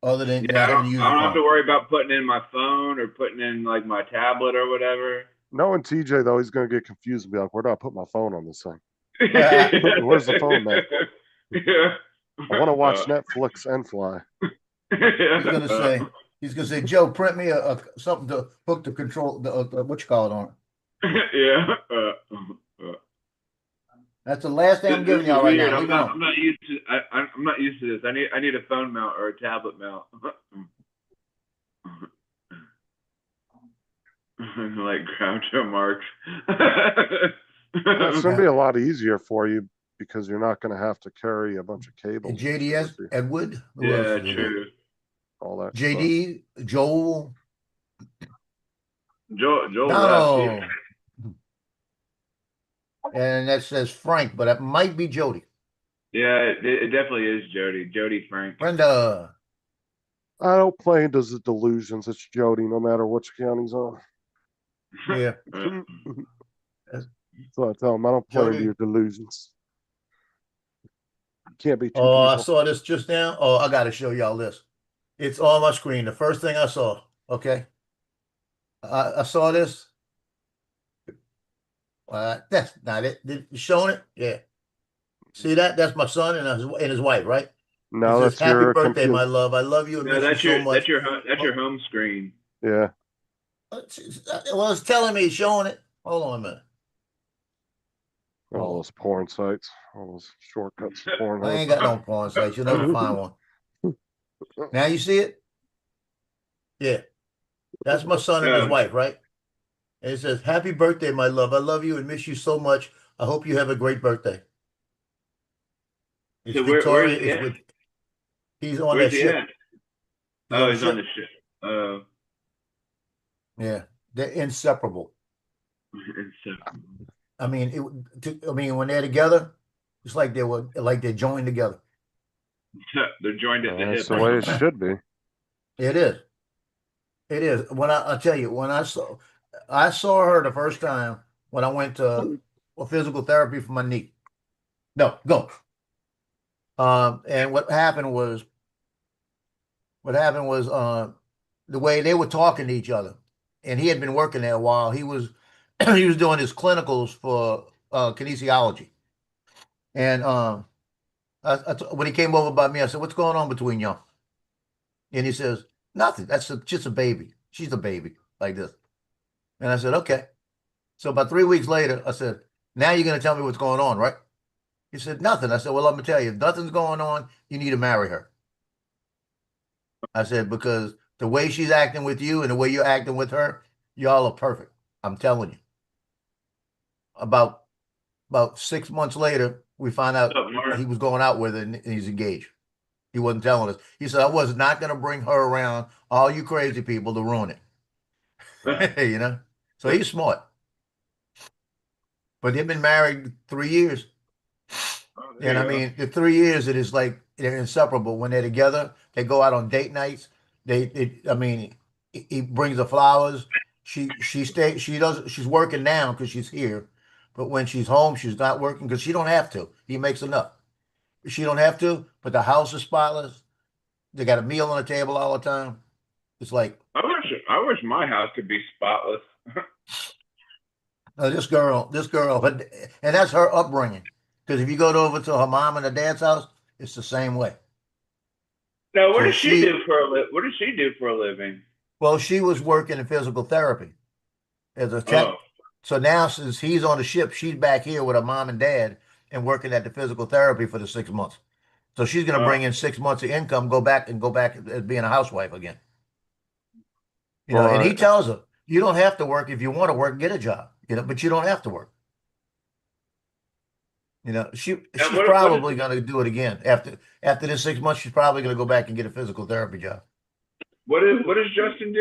other than Yeah, I having to use don't your have to phone. worry about putting in my phone or putting in like my tablet or whatever. Knowing TJ though, he's gonna get confused and be like, "Where do I put my phone on this thing? Yeah. Where's the phone at? Yeah. I want to watch Netflix and fly." He's gonna say, Joe, print me a something to hook the control, the what you call it on. Yeah. That's the last thing I'm This giving is y'all right weird. now. I'm Leave it not. on. I'm not used to. I'm not used to this. I need a phone mount or a tablet mount. Like Groucho Marx. It's gonna be a lot easier for you because you're not gonna have to carry a bunch of cables. And JDS, with you, Edward, who else Yeah, is in there? true. all that stuff. JD, Joel, Joel left. Donald. And that says Frank, but it might be Jody. Yeah, it definitely is Jody. Jody Frank. Brenda. I don't play into the delusions. It's Jody, no matter which account he's on. Yeah. So I tell him I don't play into Jody. your delusions. Can't be two Oh, I people. saw this just now. Oh, I gotta show y'all this. It's on my screen. The first thing I saw. Okay. I saw this. That's not it. You showing it? Yeah. See that? That's my son and his wife, right? No, It that's says, Happy your birthday, computer. my love. I love you and No, miss that's you your so much. that's your home screen. Yeah. Well, it's telling me, showing it. Hold on a minute. All those porn sites, all those shortcuts to porn. I ain't got no porn sites. You'll never find one. Now you see it? Yeah. That's my son and his Yeah. wife, right? And it says, Happy birthday, my love. I love you and miss you so much. I hope you have a great birthday. It's So where's Victoria. he It's at? with, he's on Where's that he ship. at? He's Oh, on the he's on the ship. ship. Oh. Yeah. They're inseparable. I mean, when they're together, it's like they're joined together. They're joined at the hip. That's the way it should be. It is. It is. When I tell you, when I saw her the first time when I went to physical therapy for my knee. No, go. And what happened was the way they were talking to each other, and he had been working there a while. He was he was doing his clinicals for kinesiology, and when he came over by me, I said, "What's going on between y'all?" And he says, "Nothing. That's just a baby. She's a baby like this." And I said, "Okay." So about 3 weeks later, I said, "Now you're going to tell me what's going on, right?" He said, "Nothing." I said, "Well, I'm going to tell you, if nothing's going on, you need to marry her." I said, "Because the way she's acting with you and the way you're acting with her, y'all are perfect. I'm telling you." About 6 months later, we found out he was going out with her and he's engaged. He wasn't telling us. He said, "I was not going to bring her around all you crazy people to ruin it." You know? So he's smart. But they've been married 3 years. And I mean, the 3 years, it is like they're inseparable. When they're together, they go out on date nights. He brings her flowers. She's working now because she's here. But when she's home, she's not working because she don't have to. He makes enough. She don't have to, but the house is spotless. They got a meal on the table all the time. It's like, I wish my house could be spotless. this girl, and that's her upbringing. Because if you go over to her mom and her dad's house, it's the same way. Now, what So does she do for a living? Well, she was working in physical therapy as a tech. Oh. So now, since he's on the ship, she's back here with her mom and dad and working at the physical therapy for the 6 months. So she's going to bring in 6 months of income, go back as being a housewife again. You know, and he tells her, you don't have to work. If you want to work, get a job. You know, but you don't have to work. You know, she's probably going to do it again after this 6 months. She's probably going to go back and get a physical therapy job. What does Justin do?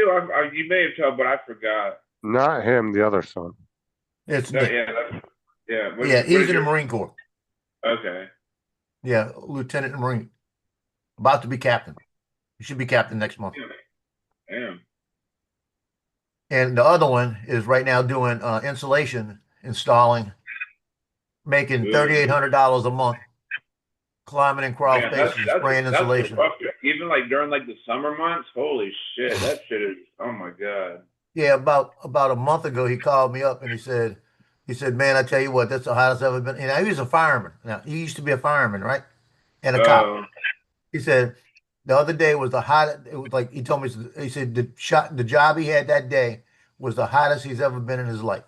You may have told, but I forgot. Not him, the other son. It's No, Nick. yeah. He's in the Marine Corps. Okay. Yeah, lieutenant in the Marine. About to be captain. He should be captain next month. Damn. And the other one is right now doing insulation installing, making Ooh. $3,800 a month, climbing in crawl Yeah, spaces, and spraying that's a insulation. rough. Even like during like the summer months, holy shit, that shit is. Oh my god. Yeah, about a month ago, he called me up and he said, man, I tell you what, that's the hottest I've ever been. And he was a fireman. Now he used to be a fireman, right? And a cop. Oh He said the other day was the hottest. It was like he told me. He said the job he had that day was the hottest he's ever been in his life.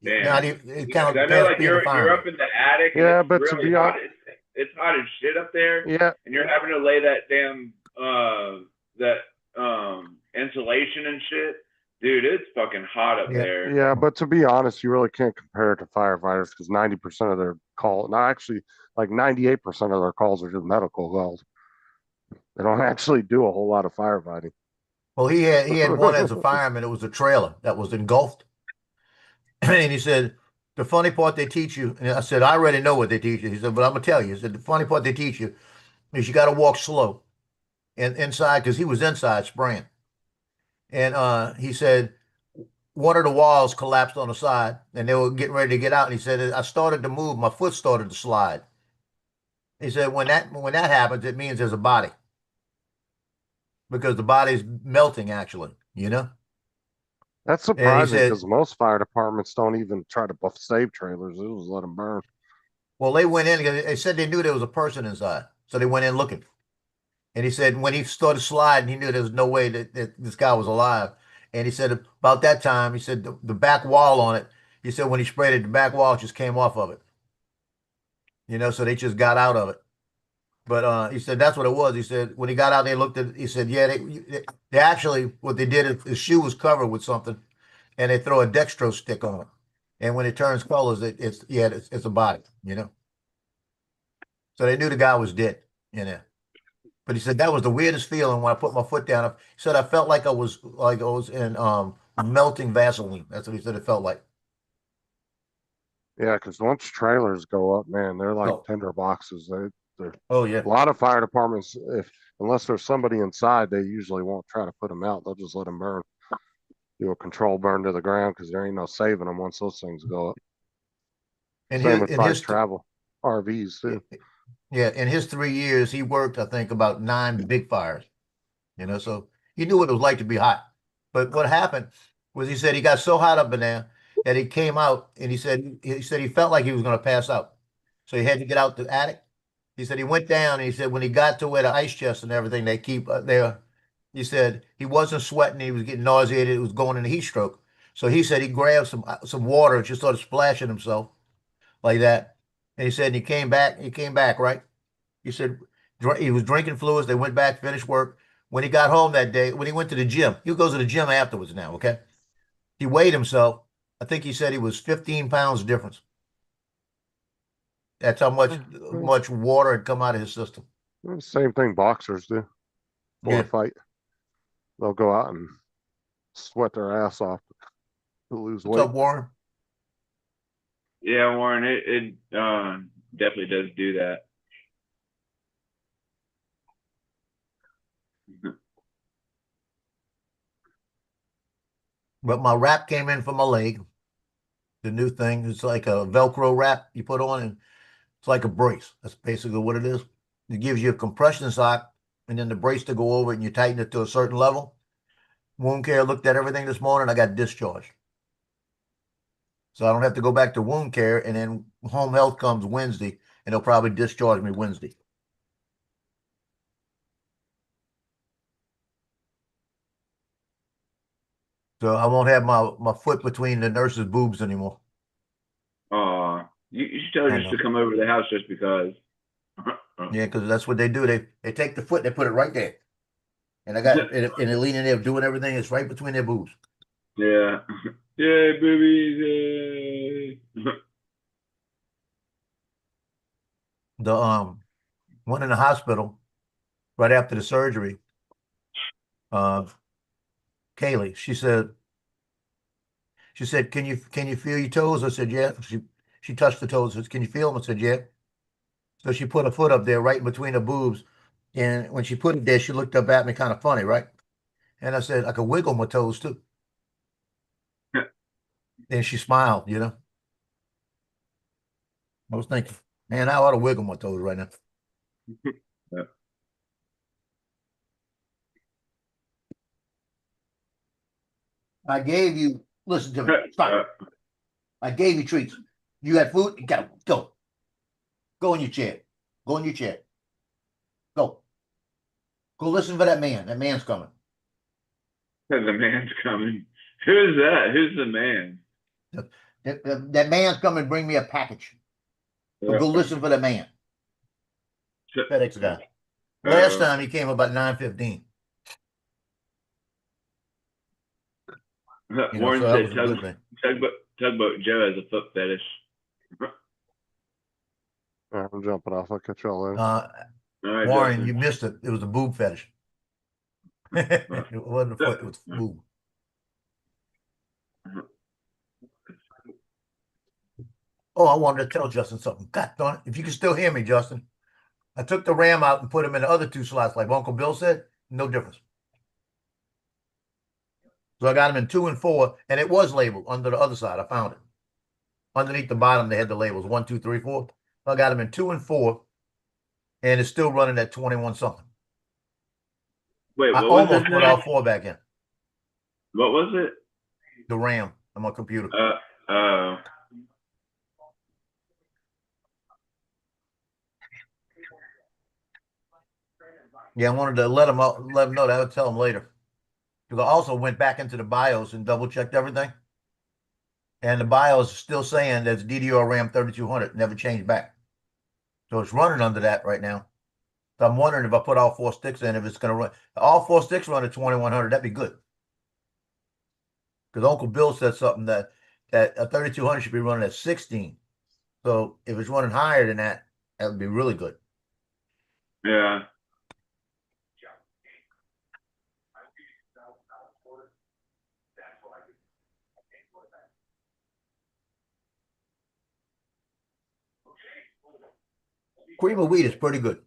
Now damn. it Yeah, kind 'cause I of know past like being a you're fireman. up in the attic and Yeah, it's but to really be hot. honest, It's hot as shit up there, yeah, and you're having to lay that damn that insulation and shit. Dude, it's fucking hot up Yeah, there. yeah, but to be honest, you really can't compare it to firefighters because 90% of their call, no, actually, like 98% of their calls are just medical calls. They don't actually do a whole lot of firefighting. well, he had one as a fireman. It was a trailer that was engulfed, and he said the funny part they teach you. And I said I already know what they teach you. He said, but I'm gonna tell you. He said the funny part they teach you is you got to walk slow and inside because he was inside spraying, and he said one of the walls collapsed on the side, and they were getting ready to get out. And he said I started to move, my foot started to slide. He said when that happens, it means there's a body because the body's melting actually, you know. That's And he surprising said, because most fire departments don't even try to save trailers. They just let them burn. well, they went in because they said they knew there was a person inside, so they went in looking. And he said when he started sliding, he knew there was no way that this guy was alive. And he said about that time, he said the back wall on it. He said when he sprayed it, the back wall just came off of it. You know, so they just got out of it. But he said that's what it was. He said when he got out, they looked at. He said, yeah, they actually what they did is his shoe was covered with something, and they throw a dextro stick on it, and when it turns colors, it's a body, you know. So they knew the guy was dead, you know. But he said that was the weirdest feeling when I put my foot down. He said I felt like I was in melting Vaseline. That's what he said it felt like. Yeah, because once trailers go up, man, they're like Oh, tinder boxes. They're oh yeah. a lot of fire departments, if unless there's somebody inside, they usually won't try to put them out. They'll just let them burn, do a control burn to the ground because there ain't no saving them once those things go up. In Same his with in probably his travel RVs too. yeah, in his 3 years, he worked, I think, about 9 big fires. You know, so he knew what it was like to be hot. But what happened was he said he got so hot up in there that he came out and he said he felt like he was going to pass out. So he had to get out the attic. He said he went down and he said when he got to where the ice chest and everything they keep there, he said he wasn't sweating, he was getting nauseated, it was going in a heat stroke. So he said he grabbed some water and just started splashing himself like that. And he said he came back, right? He said he was drinking fluids. They went back, finished work. When he got home that day, when he went to the gym, he goes to the gym afterwards now, okay? He weighed himself. I think he said he was 15 pounds difference. That's how much water had come out of his system. Same thing boxers do for a Yeah. fight. They'll go out and sweat their ass off to lose What's weight. up, Warren? Yeah, Warren, it definitely does do that. But my wrap came in for my leg. The new thing. It's like a Velcro wrap you put on, and it's like a brace. That's basically what it is. It gives you a compression sock and then the brace to go over it, and you tighten it to a certain level. Wound care looked at everything this morning. I got discharged. So I don't have to go back to wound care, and then home health comes Wednesday, and they'll probably discharge me Wednesday. So I won't have my foot between the nurse's boobs anymore. You should tell her I just know. to come over to the house just because. Yeah, because that's what they do. They take the foot, they put it right there, and I got and they're leaning there doing everything. It's right between their boobs. Yeah. Yeah, boobies. The one in the hospital right after the surgery. Kaylee, she said, can you feel your toes? I said, yeah. She touched the toes. Said, can you feel them? I said, yeah. So she put her foot up there right in between her boobs. And when she put it there, she looked up at me kind of funny, right? And I said, I could wiggle my toes too. And she smiled, you know. I was thinking, man, I ought to wig them with those right now. Yeah. I gave you, listen to me, stop. Uh, I gave you treats. You got food? You got go. Go in your chair. Go in your chair. Go. Go listen for that man. That man's coming. the man's coming. Who's that? Who's the man? That man's coming. Bring me a package. So go listen for the man. FedEx guy. Last time he came about 9:15. Warren so that was said a good thing. tugboat Joe has a foot fetish. All right, I'm jumping off. I'll catch y'all later. All right, Warren, Justin. you missed it. It was a boob fetish. It wasn't a foot. It was boob. Oh, I wanted to tell Justin something. God darn it. If you can still hear me, Justin. I took the RAM out and put him in the other 2 slots, like Uncle Bill said. No difference. So I got him in 2 and 4, and it was labeled under the other side. I found it. Underneath the bottom, they had the labels 1, 2, 3, 4. So I got him in 2 and 4, and it's still running at 21 something. Wait, I what was almost it? put all 4 back in. What was it? The RAM on my computer. Yeah, I wanted to let him know that. I would tell him later. Because I also went back into the BIOS and double checked everything. And the BIOS is still saying that's DDR RAM 3200, never changed back. So it's running under that right now. So I'm wondering if I put all 4 sticks in, if it's going to run. All 4 sticks run at 2100, that'd be good. Because Uncle Bill said something that a 3200 should be running at 16. So if it's running higher than that, that would be really good. Yeah. Cream of wheat is pretty good.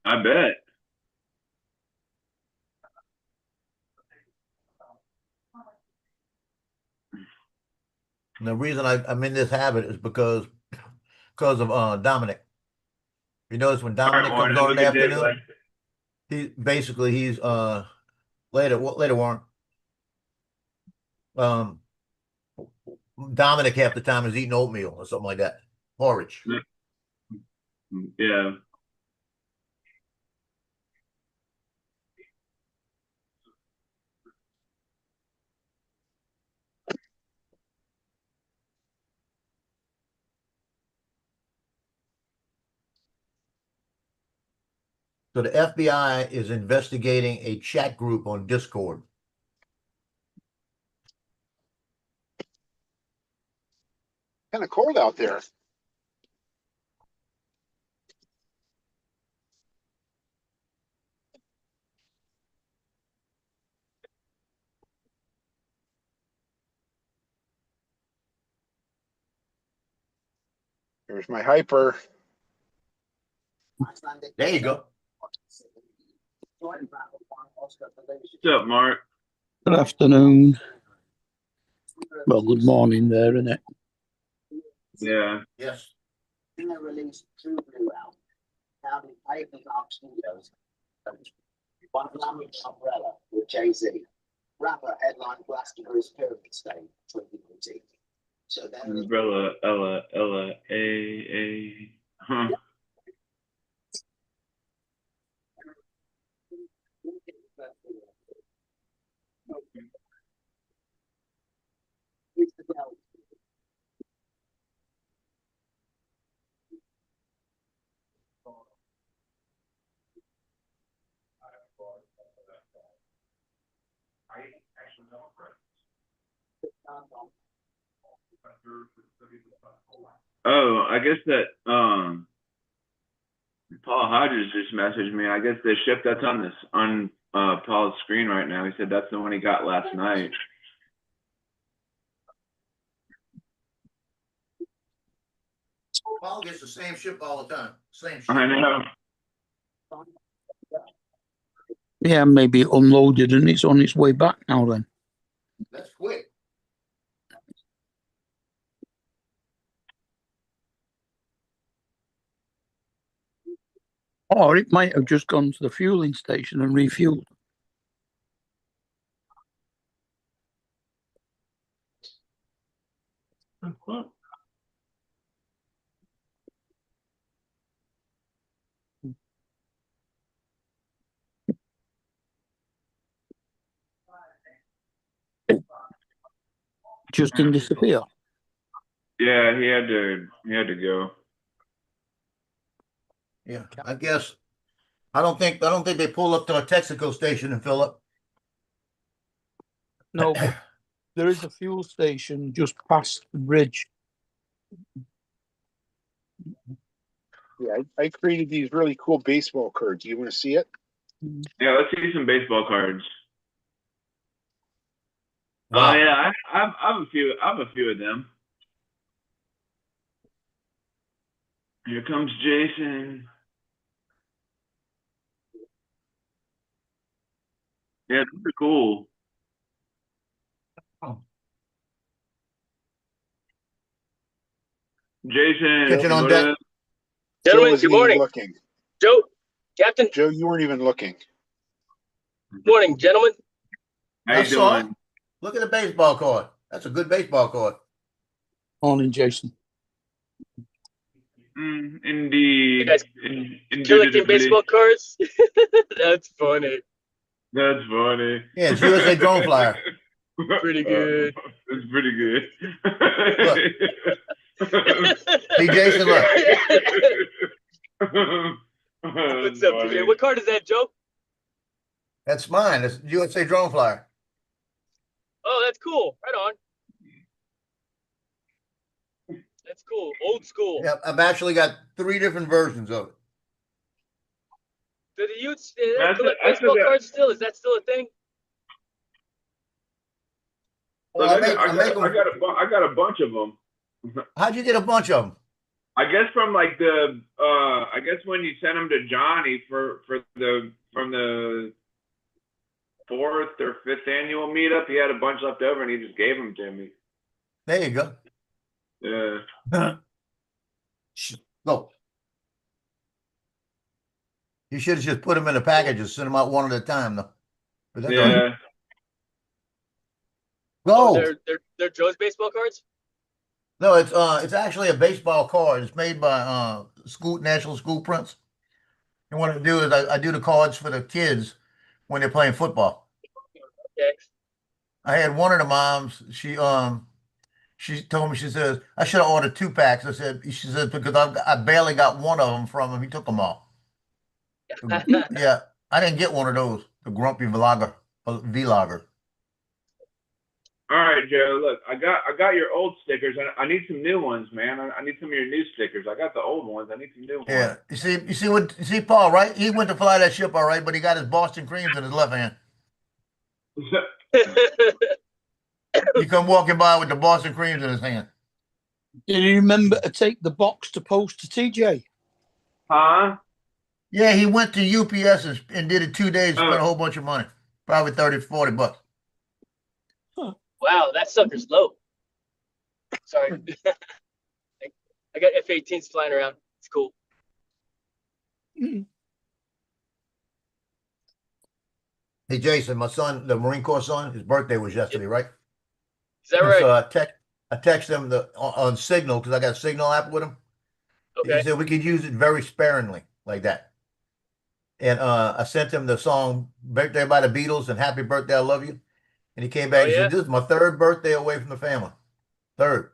I bet. And the reason I'm in this habit is because of Dominic. You notice when Dominic All right, comes Warren, on in the have a good day, afternoon, he's later, Warren. Dominic half the time is eating oatmeal or something like that. Porridge. bud. Yeah. So the FBI is investigating a chat group on Discord. Kind of cold out there. There's my hyper. There you go. What's up, Mark? Good afternoon. Well, good morning there, isn't it? Yeah. Yes. Released True Blue out. Now the papers are studios. One Glamorous Umbrella with Jay-Z. Rapper headline Glastonbury's Pyramid Stage 2019. So then Umbrella, Ella, A. Huh. Oh, I guess that Paul Hodges just messaged me. I guess the ship that's on Paul's screen right now. He said that's the one he got last night. Paul gets the same ship all the time. Same ship. I know. Yeah, maybe it unloaded and it's on its way back now then. That's quick. Or it might have just gone to the fueling station and refueled. Just didn't disappear. Yeah, he had to go. Yeah, I guess. I don't think they pull up to a Texaco station and fill up. No, but there is a fuel station just past the bridge. Yeah, I created these really cool baseball cards. You want to see it? Yeah, let's see some baseball cards. Wow. Oh yeah, I have a few. I have a few of them. Here comes Jason. Yeah, these are cool. Jason, Kitchen on what deck. up? Joe Gentlemen, wasn't good even morning. looking. Joe, Captain, Joe, you weren't even looking. morning, gentlemen. How I you saw it. doing? Look at the baseball card. That's a good baseball card. Morning, Jason. Indeed. You guys collecting Indubitably. baseball cards? That's funny. That's funny. Yeah, it's USA Drone Flyer. Pretty good. It's pretty good. See, Jason, look. What's up, today? What card is that, Joe? That's mine. It's USA Drone Flyer. Oh, that's cool. Right on. That's cool. Old school. Yeah, I've actually got 3 different versions of it. Do the youths That's collect it. I baseball forgot. cards still? Is that still a thing? Well, Look, I I got a bunch of them. How'd you get a bunch of them? I guess from like the I guess when you sent them to Johnny from the 4th or 5th annual meetup, he had a bunch left over and he just gave them to me. There you go. Yeah. Go. You should have just put them in a package and sent them out one at a time, though. But that's all right. Yeah. Oh, Go. they're Joe's baseball cards? No, it's actually a baseball card. It's made by National School Prints. And what I do is I do the cards for the kids when they're playing football. Okay. I had one of the moms. She told me, she says, I should have ordered 2 packs. She said because I barely got one of them from him. He took them all. Yeah, I didn't get one of those. The Grumpy Vlogger. All right, Joe. Look, I got your old stickers. I need some new ones, man. I need some of your new stickers. I got the old ones. I need some new Yeah, ones. you see Paul, right? He went to fly that ship, all right, but he got his Boston creams in his left hand. He come walking by with the Boston creams in his hand. Did you remember to take the box to post to TJ? Huh? Yeah, he went to UPS and did it 2 days, spent a Oh. whole bunch of money, probably 30, 40 bucks. Wow, that sucker's low. Sorry. I got F-18s flying around. It's cool. Hey, Jason, my son, the Marine Corps son, his birthday was yesterday, right? Is that And right? so I text him on Signal because I got a Signal app with him. Okay. He said we could use it very sparingly like that. And I sent him the song "Birthday" by the Beatles and "Happy Birthday, I Love You." And he came back and yeah? said, "This is my 3rd birthday away from the family. 3rd."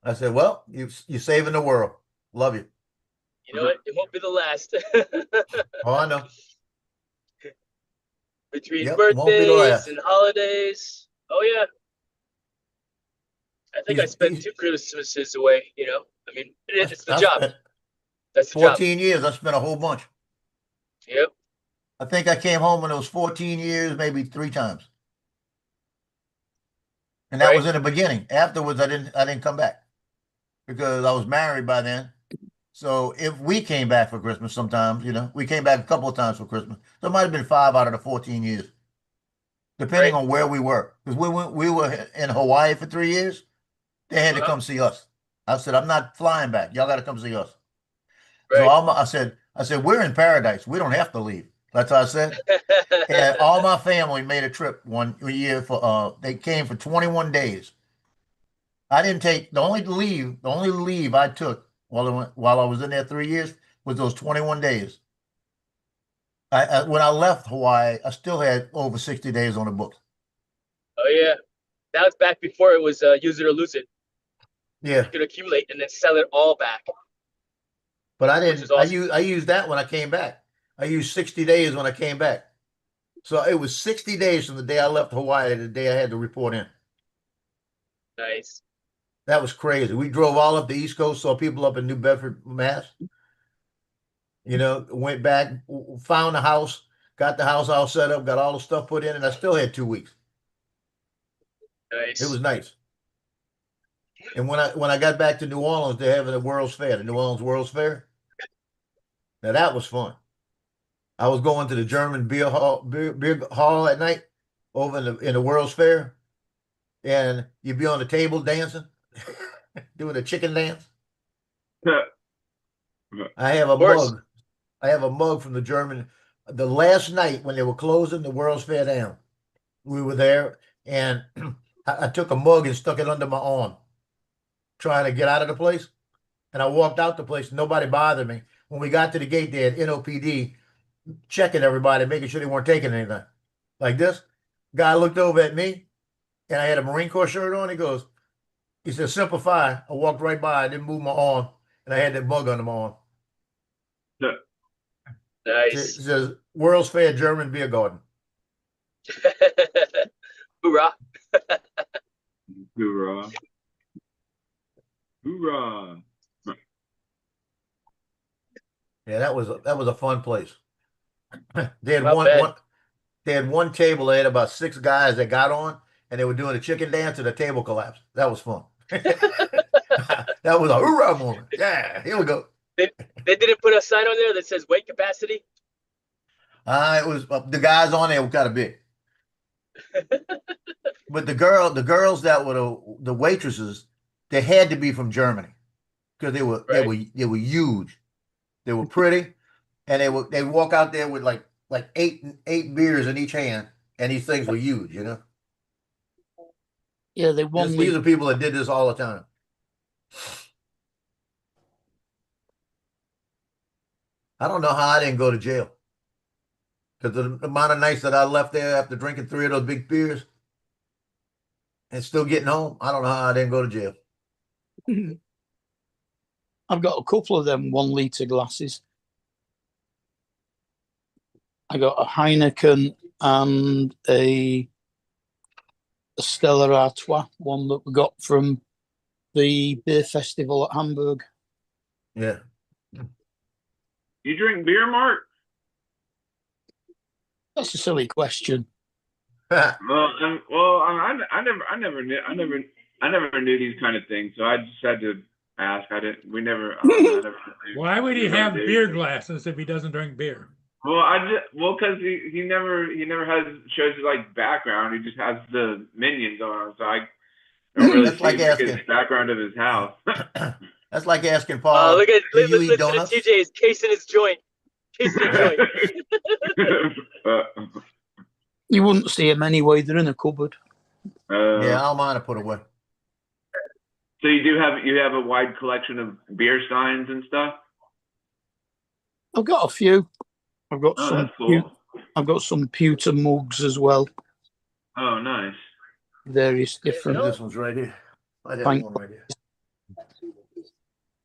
I said, "Well, you're saving the world. Love you." You know what? It won't be the last. Oh, I know. Between Yep, it won't be the birthdays last. and holidays. Oh yeah. I think I He's- spent he's- 2 Christmases away, you know. I mean, it's the I job. spent That's the job. 14 years. I spent a whole bunch. Yep. I think I came home when it was 14 years, maybe 3 times. And that Right. was in the beginning. Afterwards, I didn't come back because I was married by then. So if we came back for Christmas sometimes, we came back a couple of times for Christmas. So it might have been 5 out of the 14 years, depending Right. on where we were. Because we were in Hawaii for 3 years. They had to Uh-huh. come see us. I said, I'm not flying back. Y'all got to come see us. Right. So I said, I said, we're in paradise. We don't have to leave. That's what I said. And all my family made a trip one year for they came for 21 days. I didn't take the only leave I took while I was in there 3 years was those 21 days. When I left Hawaii, I still had over 60 days on the books. Oh yeah, that was back before it was use it or lose it. Yeah, You could accumulate and then sell it all back. but I Which didn't. is awesome. I used that when I came back. I used 60 days when I came back. So it was 60 days from the day I left Hawaii to the day I had to report in. Nice. That was crazy. We drove all up the East Coast, saw people up in New Bedford, Mass. You know, went back, found the house, got the house all set up, got all the stuff put in, and I still had 2 weeks. Nice. It was nice. And when I got back to New Orleans, they're having the World's Fair, the New Orleans World's Fair. Now that was fun. I was going to the German beer hall at night over in the World's Fair, and you'd be on the table dancing, doing a chicken dance. I have a mug. I have a mug from the German. The last night when they were closing the World's Fair down, we were there, and I took a mug and stuck it under my arm, trying to get out of the place. And I walked out the place. Nobody bothered me. When we got to the gate, they had NOPD checking everybody, making sure they weren't taking anything. Like this. Guy looked over at me, and I had a Marine Corps shirt on. He said, "Simplify." I walked right by. I didn't move my arm, and I had that mug under my arm. Nice. It says World's Fair German Beer Garden. Hoorah. Hoorah. Hoorah. Yeah, that was a fun place. They had Not bad. they had one table. They had about 6 guys that got on, and they were doing a chicken dance, and the table collapsed. That was fun. That was a hoorah moment. Yeah, here we go. They didn't put a sign on there that says weight capacity. It was the guys on there were kind of big, but the girls that were the waitresses, they had to be from Germany because they were huge. They were pretty, and they walk out there with like eight beers in each hand, and these things were huge, you know. Yeah, they won. These are people that did this all the time. I don't know how I didn't go to jail. Because the amount of nights that I left there after drinking 3 of those big beers and still getting home, I don't know how I didn't go to jail. I've got a couple of them 1 litre glasses. I got a Heineken and a Stella Artois, one that we got from the beer festival at Hamburg. Yeah. You drink beer, Mark? That's a silly question. I never knew these kind of things, so I just had to ask. We never. Why would he have beer glasses if he doesn't drink beer? Because he never shows his like background. He just has the minions on, so I don't really see his background of his house. That's like asking Paul. Look at do you eat listen donuts? to TJ is casing his joint. You wouldn't see them anyway. They're in a cupboard. Yeah, I'll mine to put away. So you have a wide collection of beer steins and stuff? I've got a few. I've got some. That's cool. I've got some pewter mugs as well. Oh, nice. Various different. This one's right here. I have Thank- one right here.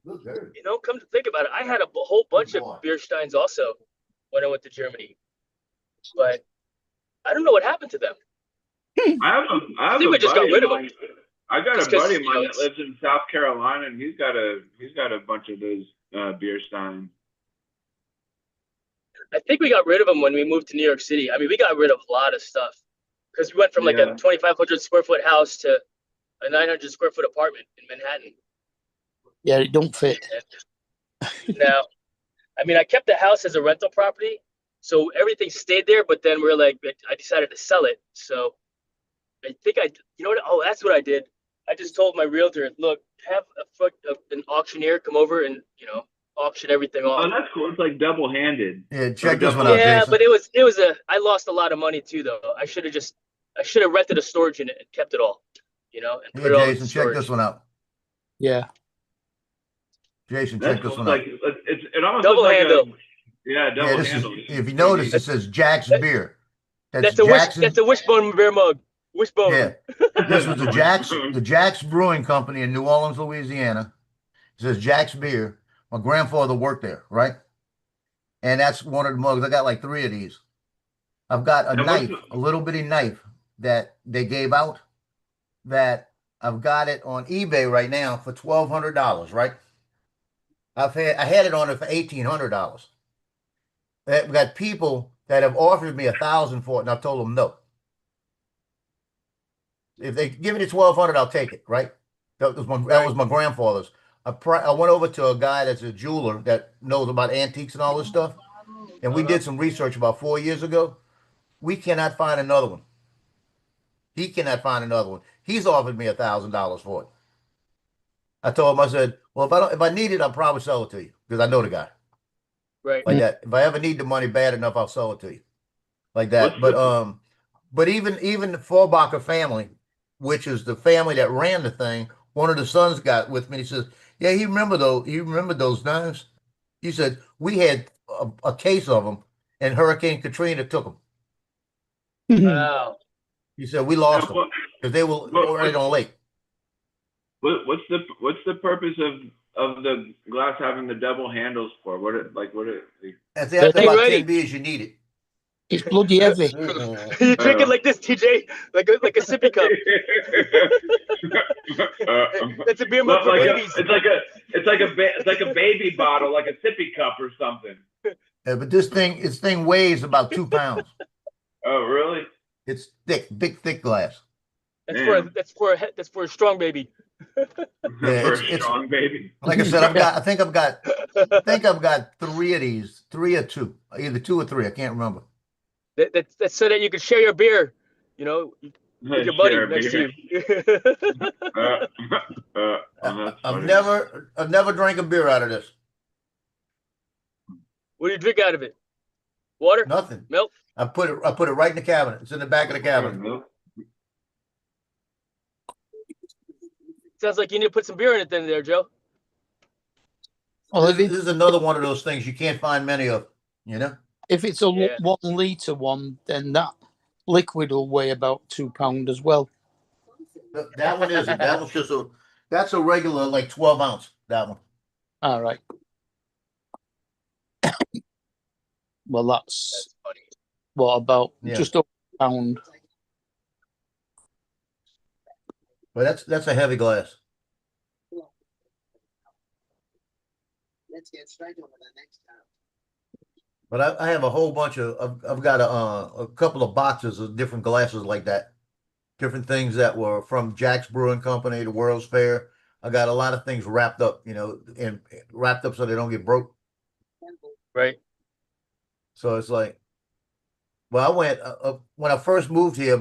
You know, come to think about it, I had a whole bunch of beer steins also when I went to Germany, but I don't know what happened to them. I think we just got rid of them. I got Just a buddy 'cause, of mine that lives in South Carolina, and he's got a bunch of those beer steins. I think we got rid of them when we moved to New York City. I mean, we got rid of a lot of stuff because we went from like a 2,500 square foot house to a 900 square foot apartment in Manhattan. Yeah, it don't fit. Now, I mean, I kept the house as a rental property, so everything stayed there. But then we're like, I decided to sell it. So I think you know what? Oh, that's what I did. I just told my realtor, look, have an auctioneer come over and auction everything Oh, off. that's cool. It's like double handed. Yeah, check this one out, Yeah, Jason. but I lost a lot of money too though. I should have rented a storage unit and kept it all, and Yeah, put it all in Jason, check this storage. one out. Yeah. Jason, That's check this cool. one out. It almost Double looks like handle. yeah, double Yeah, this is, handle. if you notice, it says Jack's Beer. That's Jackson. that's a Wishbone beer mug. Wishbone. Yeah. This was the Jack's Brewing Company in New Orleans, Louisiana. It says Jack's Beer. My grandfather worked there, right? And that's one of the mugs. I got like 3 of these. I've got a And knife, a little bitty knife that they gave out that I've got it on eBay right now for $1,200, right? I had it on it for $1,800. I've got people that have offered me $1,000 for it, and I've told them no. If they give me the $1,200, I'll take it, right? That was my grandfather's. I went over to a guy that's a jeweler that knows about antiques and all this stuff, and we did some research about 4 years ago. We cannot find another one. He cannot find another one. He's offered me $1,000 for it. I told him, I said, well, if I need it, I'll probably sell it to you because I know the guy. Right. Like that. If I ever need the money bad enough, I'll sell it to you. Like that. But even the Forbacher family, which is the family that ran the thing, one of the sons got with me. He says, yeah, he remembered those knives. He said, we had a case of them and Hurricane Katrina took them. Wow. He said, we lost them because they were right on lake. What's the purpose of the glass having the double handles for? That's after Hey, about ready. 10 beers, you need it. It's bloody heavy. You drink it like this, TJ, like a sippy cup. That's a beer mug for babies. It's like a baby bottle, like a sippy cup or something. Yeah, but this thing weighs about 2 pounds. Oh, really? It's thick, big, thick glass. That's for a strong baby. Yeah, For a strong baby. Like I said, I think I've got 3 of these, 3 or 2, either 2 or 3. I can't remember. That's so that you can share your beer, with your buddy Share next beer. to you. I've never drank a beer out of this. What do you drink out of it? Water? Nothing. Milk? I put it right in the cabinet. It's in the back of the cabinet. Sounds like you need to put some beer in it then there, Joe. Well, This is another one of those things you can't find many of, if it's a Yeah. 1 litre one, then that liquid will weigh about £2 as well. That one isn't. That one's that's a regular like 12 ounce. That one. All right. Well, that's funny. what about Yeah. just over £1. But that's a heavy glass. Let's get straight on to the next town. But I have a whole bunch of I've got a couple of boxes of different glasses like that. Different things that were from Jack's Brewing Company, the World's Fair. I got a lot of things wrapped up, and wrapped up so they don't get broke. Right. So it's like, well, I went when I first moved here.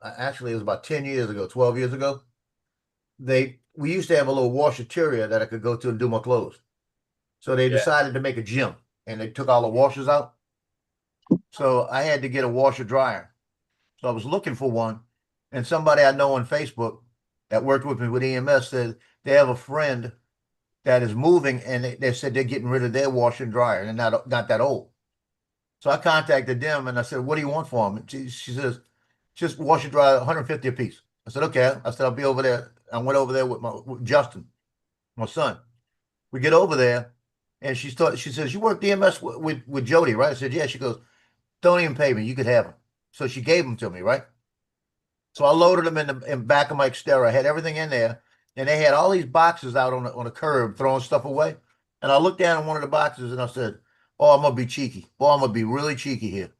Actually, it was about 10 years ago, 12 years ago. We used to have a little washateria that I could go to and do my clothes. So they decided to make a gym, and they took all the washers out. So I had to get a washer dryer. So I was looking for one, and somebody I know on Facebook that worked with me with EMS said they have a friend that is moving, and they said they're getting rid of their washer and dryer, and they're not that old. So I contacted them, and I said, "What do you want for them?" And she says, "Just washer dryer, 150 a piece." I said, "Okay." I said, "I'll be over there." I went over there with Justin, my son. We get over there, and she says, "You work EMS with Jody, right?" I said, "Yeah." She goes, "Don't even pay me. You could have them." So she gave them to me, right? So I loaded them in the back of my Xterra. I had everything in there, and they had all these boxes out on the curb throwing stuff away. And I looked down at one of the boxes and I said, "Oh, I'm gonna be cheeky. Boy, I'm gonna be really cheeky here."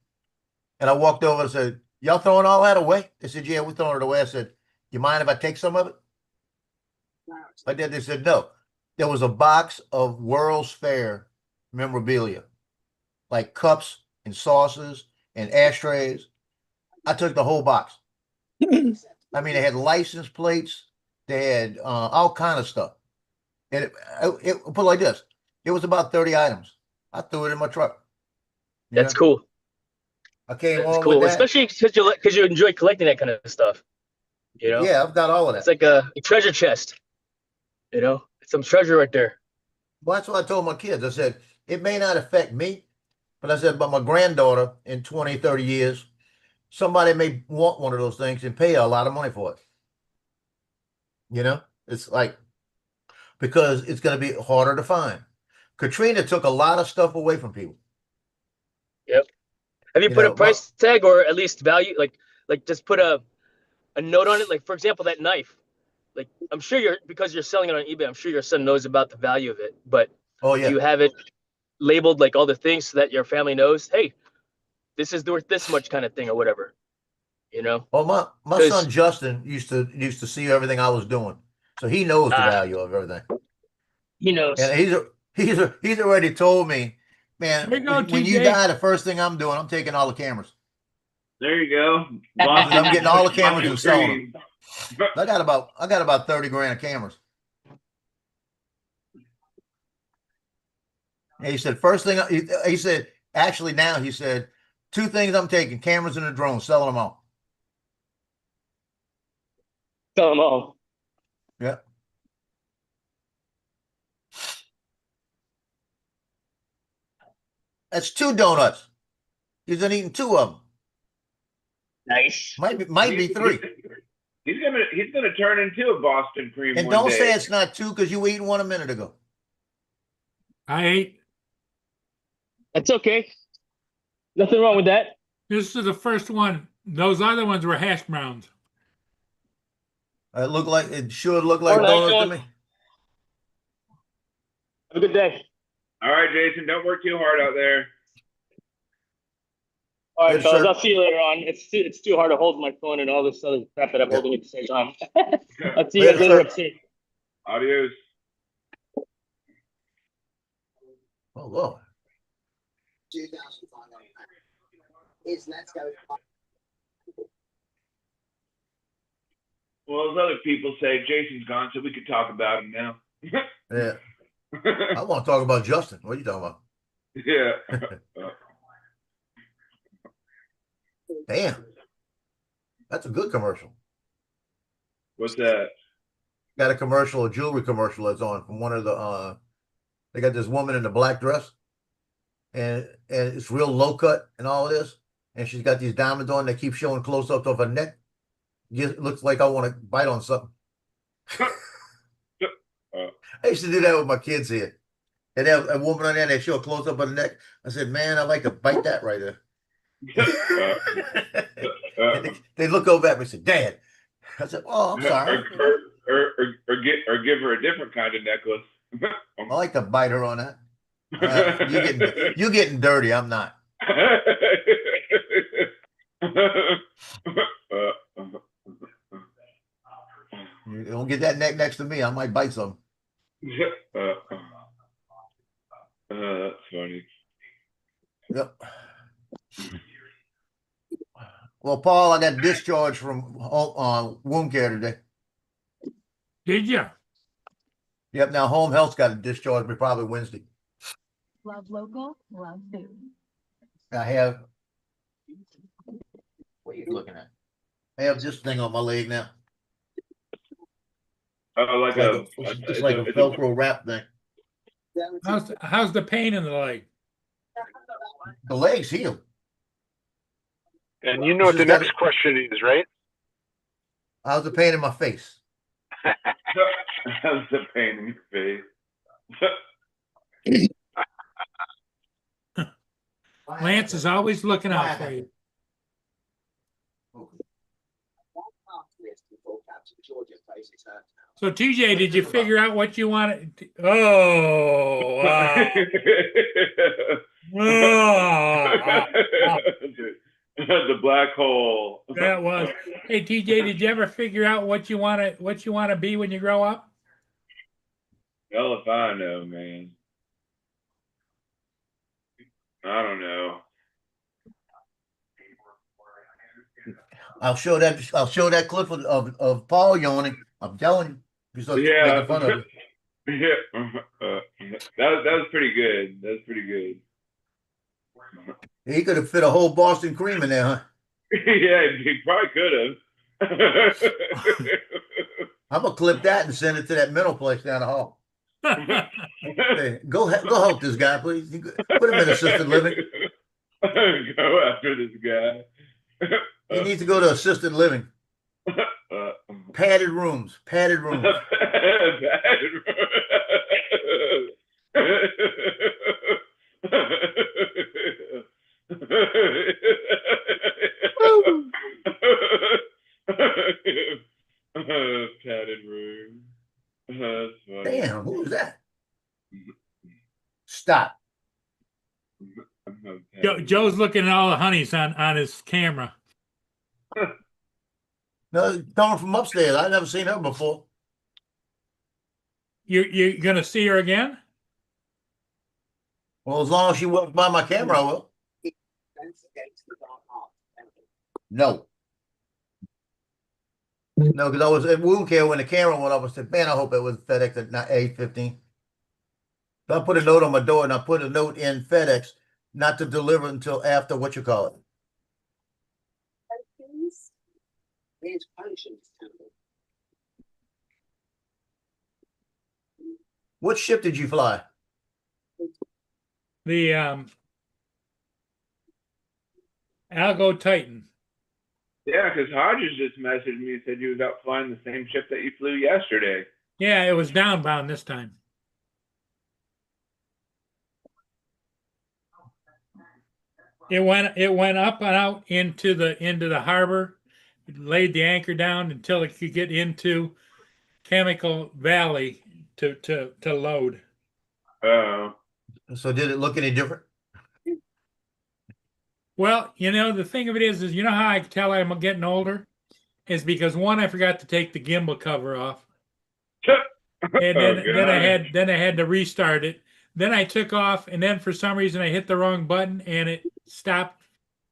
And I walked over and said, "Y'all throwing all that away?" They said, "Yeah, we're throwing it away." I said, "You mind if I take some of it?" I did. They said, "No." There was a box of World's Fair memorabilia, like cups and saucers and ashtrays. I took the whole box. I mean, they had license plates. They had all kind of stuff. And it put it like this. It was about 30 items. I threw it in my truck. You That's know? cool. I came That's on cool, with that. especially because you enjoy collecting that kind of stuff. You know, Yeah, I've got all of it's that. like a treasure chest. You know, it's some treasure right there. Well, that's what I told my kids. I said, it may not affect me, but I said, but my granddaughter in 20, 30 years, somebody may want one of those things and pay a lot of money for it. You know, it's like, because it's going to be harder to find. Katrina took a lot of stuff away from people. Yep. Have you You put know, a price tag or at least value, like just put a note on it? Like, for example, that knife. Like, I'm sure because you're selling it on eBay, I'm sure your son knows about the value of it. But oh do yeah. you have it labeled like all the things so that your family knows, hey, this is worth this much kind of thing or whatever? You know? Oh, my 'Cause- son Justin used to see everything I was doing, so he knows the value of everything. He knows. And he's already told me, man, There you go, when you TJ. die, the first thing I'm doing, I'm taking all the cameras. There you go. I'm getting all the cameras Boston and selling them. Green. I got about 30 grand of cameras. And he said, first thing he said, actually now he said, two things I'm taking: cameras and a drone, selling them all. Tell them all. Yeah. That's 2 donuts. He's been eating 2 of them. Nice. Might be 3. He's gonna turn into a Boston cream And one don't day. say it's not 2 because you were eating 1 a minute ago. I ate. That's okay. Nothing wrong with that. This is the first one. Those other ones were hash browns. It should look like All right, donuts to Sean. me. Have a good day. All right, Jason, don't work too hard out there. All right, Yes, fellas. sir. I'll see you later on. It's too hard to hold my phone and all this other crap that I'm holding at the same time. I'll see you guys Later, later. sir. Upstate. Adios. Oh, Lord. £2,500 is Let's Go. Well, as other people say, Jason's gone, so we could talk about him now. Yeah. I want to talk about Justin. What are you talking about? Yeah. Damn. That's a good commercial. What's that? Got a commercial, a jewelry commercial that's on from one of the they got this woman in a black dress and it's real low cut and all this. And she's got these diamonds on that keep showing close up of her neck. It looks like I want to bite on something. I used to do that with my kids here. And they have a woman on there and they show a close up of the neck. I said, man, I like to bite that right there. They look over at me and say, Dad. I said, oh, I'm sorry. Or give her a different kind of necklace. I like to bite her on that. You're getting dirty. I'm not. You don't get that neck next to me. I might bite some. That's funny. Yep. Well, Paul, I got discharged from wound care today. Did you? Yep. Now home health's got to discharge me probably Wednesday. Love local, love food. I have. What are you looking at? I have this thing on my leg now. Oh, like It's like a Velcro wrap thing. How's the pain in the leg? The leg's healed. And you know what the next question is, right? How's the pain in my face? How's the pain in your face? Lance is always looking out for you. So TJ, did you figure out what you wanted? Oh, wow. The black hole. That was. Hey TJ, did you ever figure out what you want to be when you grow up? Hell if I know, man. I don't know. I'll show that clip of Paul yawning. I'm telling you. He's making fun of you. That was pretty good. That was pretty good. He could have fit a whole Boston cream in there, huh? Yeah, he probably could have. I'm gonna clip that and send it to that mental place down the hall. Hey, go help this guy, please. Put him in assisted living. Go after this guy. He needs to go to assisted living. Padded rooms. Padded rooms. Padded room. That's funny. Damn, who was that? Stop. Joe's looking at all the honeys on his camera. No, coming from upstairs. I've never seen her before. You're gonna see her again? Well, as long as she walks by my camera, I will. Don't forget the dark art temple. No. No, because I was at wound care when the camera went up. I said, man, I hope it was FedEx at 8:15. So I put a note on my door and I put a note in FedEx not to deliver until after what you call it. Tokens. Here's Potions temple. What ship did you fly? The Algo Titan. Yeah, because Hodges just messaged me and said you was out flying the same ship that you flew yesterday. Yeah, it was downbound this time. It went up and out into the harbor, laid the anchor down until it could get into Chemical Valley to load. Oh. So did it look any different? Well, the thing of it is you know how I can tell I'm getting older? Is because one, I forgot to take the gimbal cover off. And then I had to restart it. Then I took off, and then for some reason I hit the wrong button and it stopped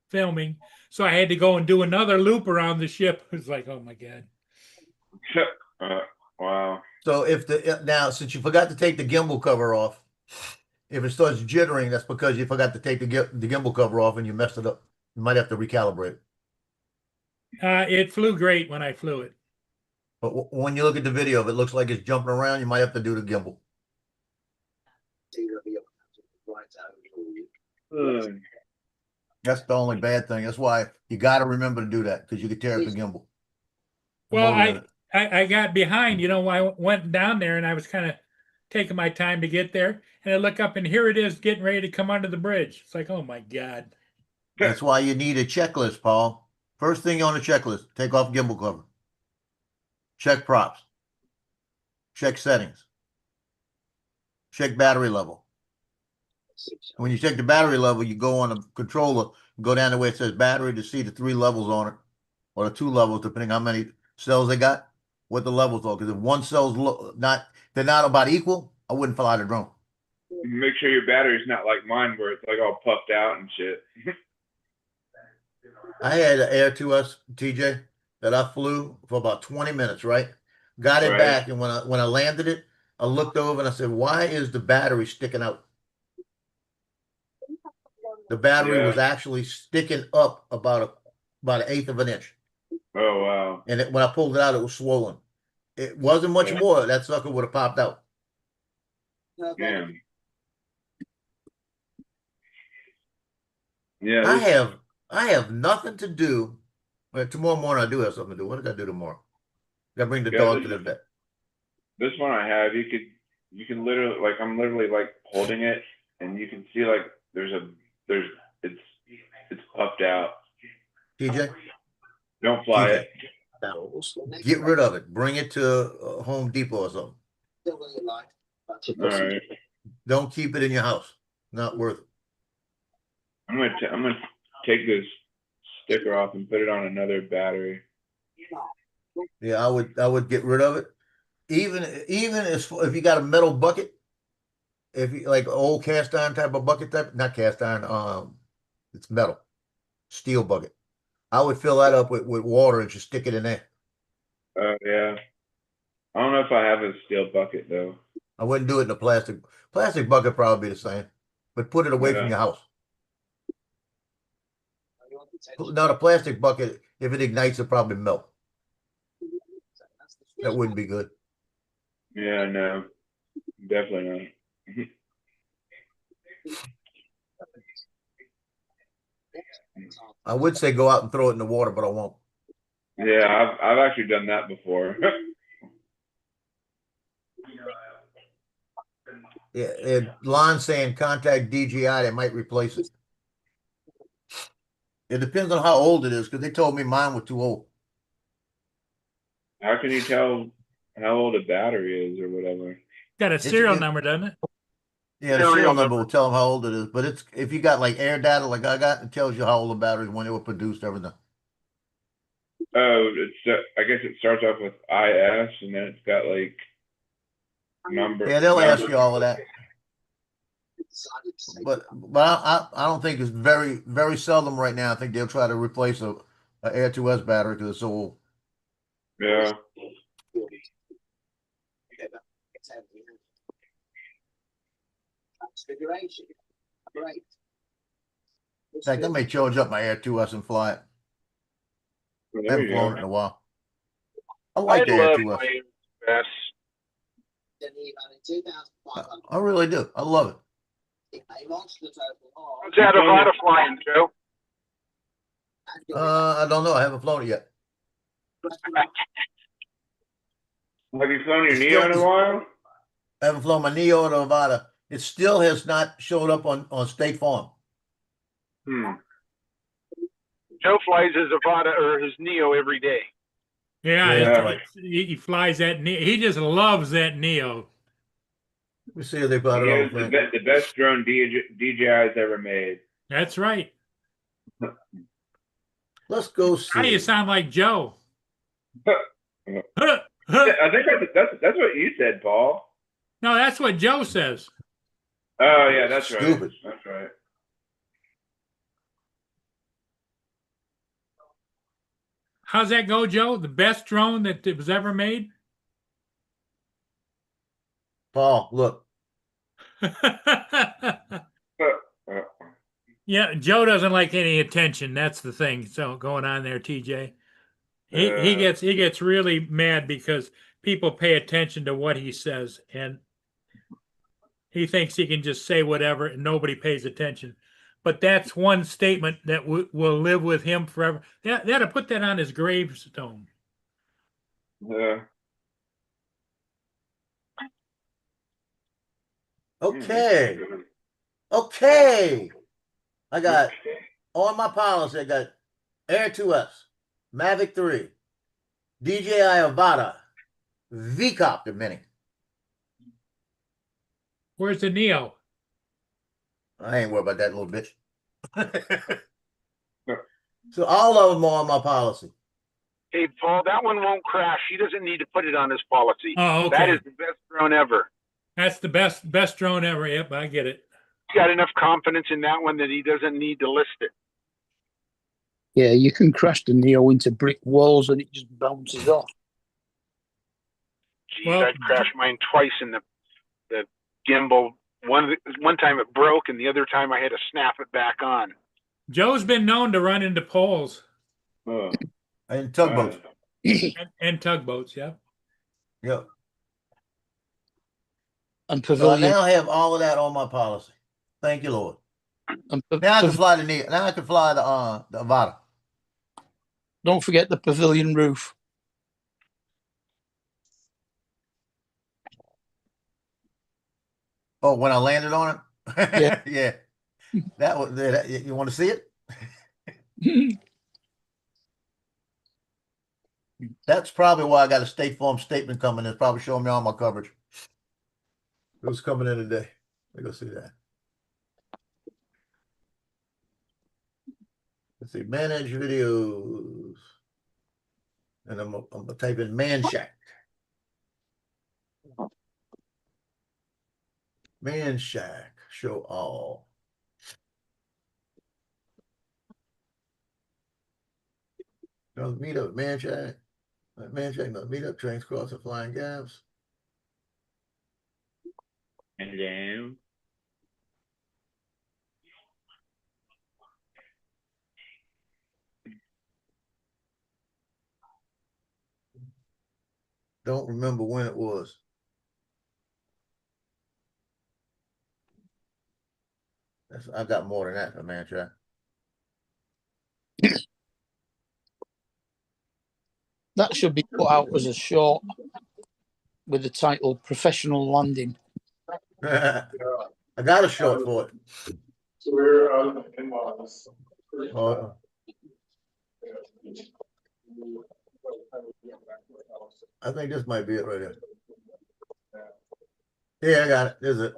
filming. So I had to go and do another loop around the ship. It was like, oh my God. Wow. So now since you forgot to take the gimbal cover off, if it starts jittering, that's because you forgot to take the gimbal cover off and you messed it up. You might have to recalibrate. It flew great when I flew it. But when you look at the video, if it looks like it's jumping around, you might have to do the gimbal. That's the only bad thing. That's why you got to remember to do that, because you could tear up the gimbal. Well, I got behind, I went down there and I was kind of taking my time to get there. And I look up and here it is getting ready to come under the bridge. It's like, oh my God. That's why you need a checklist, Paul. First thing on the checklist, take off gimbal cover. Check props. Check settings. Check battery level. When you check the battery level, you go on the controller, go down to where it says battery to see the 3 levels on it, or the 2 levels, depending on how many cells they got, what the levels are. Because if one cell's they're not about equal, I wouldn't fly the drone. Make sure your battery's not like mine, where it's like all puffed out and shit. I had an Air 2S TJ that I flew for about 20 minutes, right? Got it back, and when I landed it, I looked over and I said, why is the battery sticking out? The battery was actually sticking up about an eighth of an inch. Oh, wow. And when I pulled it out, it was swollen. It wasn't much more. That sucker would have popped out. Damn. Yeah. I have nothing to do. Well, tomorrow morning I do have something to do. What did I do tomorrow? Got to bring the dog to the vet. This one I have, you can literally, like, I'm literally like holding it, and you can see like it's puffed out. TJ, don't fly it. Get rid of it. Bring it to Home Depot or something. All right. Don't keep it in your house. Not worth it. I'm gonna take this sticker off and put it on another battery. Yeah, I would get rid of it. Even if you got a metal bucket, if you like old cast iron type of bucket not cast iron, it's metal, steel bucket. I would fill that up with water and just stick it in there. Yeah. I don't know if I have a steel bucket though. I wouldn't do it in a plastic bucket probably be the same, but put it away from Yeah. your house. Now the plastic bucket, if it ignites, it probably melt. That wouldn't be good. Yeah, no, definitely not. I would say go out and throw it in the water, but I won't. Yeah, I've actually done that before. Yeah, and Lon's saying contact DGI, they might replace it. It depends on how old it is, because they told me mine was too old. How can you tell how old a battery is or whatever? Got a serial it- number, doesn't it? Yeah, the serial number will tell them how old it is, but it's if you got like air data like I got, it tells you how old the battery is, when they were produced, everything. Oh, I guess it starts off with IS and then it's got like number. Yeah, they'll ask number. you all of that. But I don't think it's very seldom right now. I think they'll try to replace a Air 2S battery because it's so old. Yeah. Configuration. Great. In fact, I may charge up my Air 2S and fly it. Well, I there haven't you flown go. it in a while. I like the Air love 2S. my best. I really do. I love it. What's that Avata flying, Joe? I don't know. I haven't flown it yet. Have you flown your It's Neo in still- a while? I haven't flown my Neo or the Avata. It still has not showed up on State Farm. Joe flies his Avata or his Neo every day. Yeah, Yeah, that's it's- he flies that Neo. He just loves that Neo. Let me see if they brought it Neo's on. the best drone DJI's ever made. That's right. Let's go see. How do you sound like Joe? Yeah, I think that's what you said, Paul. No, that's what Joe says. Oh yeah, that's right. Stupid. That's right. How's that go, Joe? The best drone that was ever made? Paul, look. Yeah, Joe doesn't like any attention. That's the thing. So going on there, TJ. He gets really mad because people pay attention to what he says, and he thinks he can just say whatever and nobody pays attention. But that's one statement that will live with him forever. They ought to put that on his gravestone. Yeah. Okay. Okay. I got on my policy, I got Air 2S, Mavic 3, DJI Avata, V-Copter Mini. Where's the Neo? I ain't worried about that little bitch. So all of them are on my policy. Hey, Paul, that one won't crash. He doesn't need to put it on his policy. Oh, okay. That is the best drone ever. That's the best drone ever. Yep, I get it. He's got enough confidence in that one that he doesn't need to list it. Yeah, you can crash the Neo into brick walls and it just bounces off. Geez, Well, I've crashed mine twice in the gimbal. One time it broke, and the other time I had to snap it back on. Joe's been known to run into poles Oh. And tugboats. and tugboats. Yep. Yep. And So I Pavilion. now have all of that on my policy. Thank you, Lord. And Now I can fly the Neo. Now I can fly the Avata. don't forget the Pavilion roof. Oh, when I landed on it? Yeah. Yeah. That was you want to see it? That's probably why I got a State Farm statement coming. It's probably showing me all my coverage. It was coming in today. Let me go see that. Let's see, manage videos. And I'm gonna type in Man Shack. Man Shack, show all. No, meet up, Man Shack. Man Shack, no, meet up, trains crossing flying gaps. Hello. Don't remember when it was. I got more than that for man track. That should be put out as a short with the title Professional Landing. I got a short for it. So we're in-laws. Oh, I think this might be it right here. Yeah, I got it. This is it.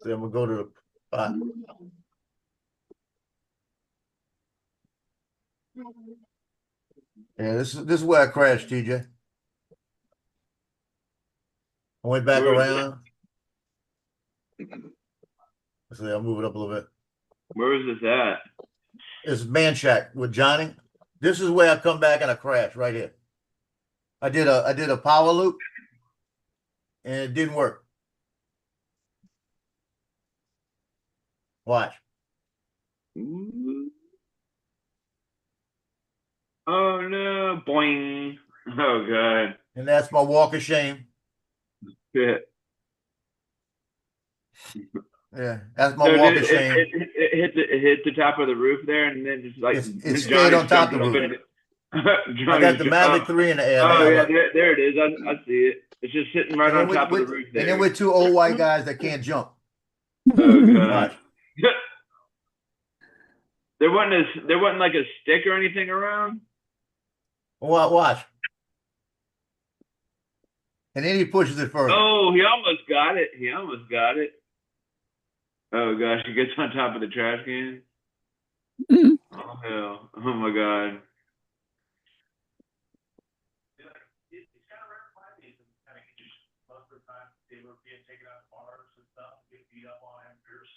Then we'll go to the spot. Yeah, this is where I crashed, TJ. I went back Where is around. Let's see, I'll move it up a little bit. Where is this at? It's Man Shack with Johnny. This is where I come back and I crash right here. I did a power loop and it didn't work. Watch. Ooh. Oh no, boing. Oh god. And that's my walk of shame. Shit. Yeah, that's my So walk did of shame. it hit the top of the roof there, and then just like It stayed on top of the roof. I got the Mavic 3 in the air. Oh yeah, there it is. I see it. It's just sitting right on top of the roof there. And then we're two old white guys that can't jump. Oh god. Watch. There wasn't like a stick or anything around. Watch. And then he pushes it further. Oh, he almost got it. He almost got it. Oh gosh, he gets on top of the trash can. Oh hell! Oh my god!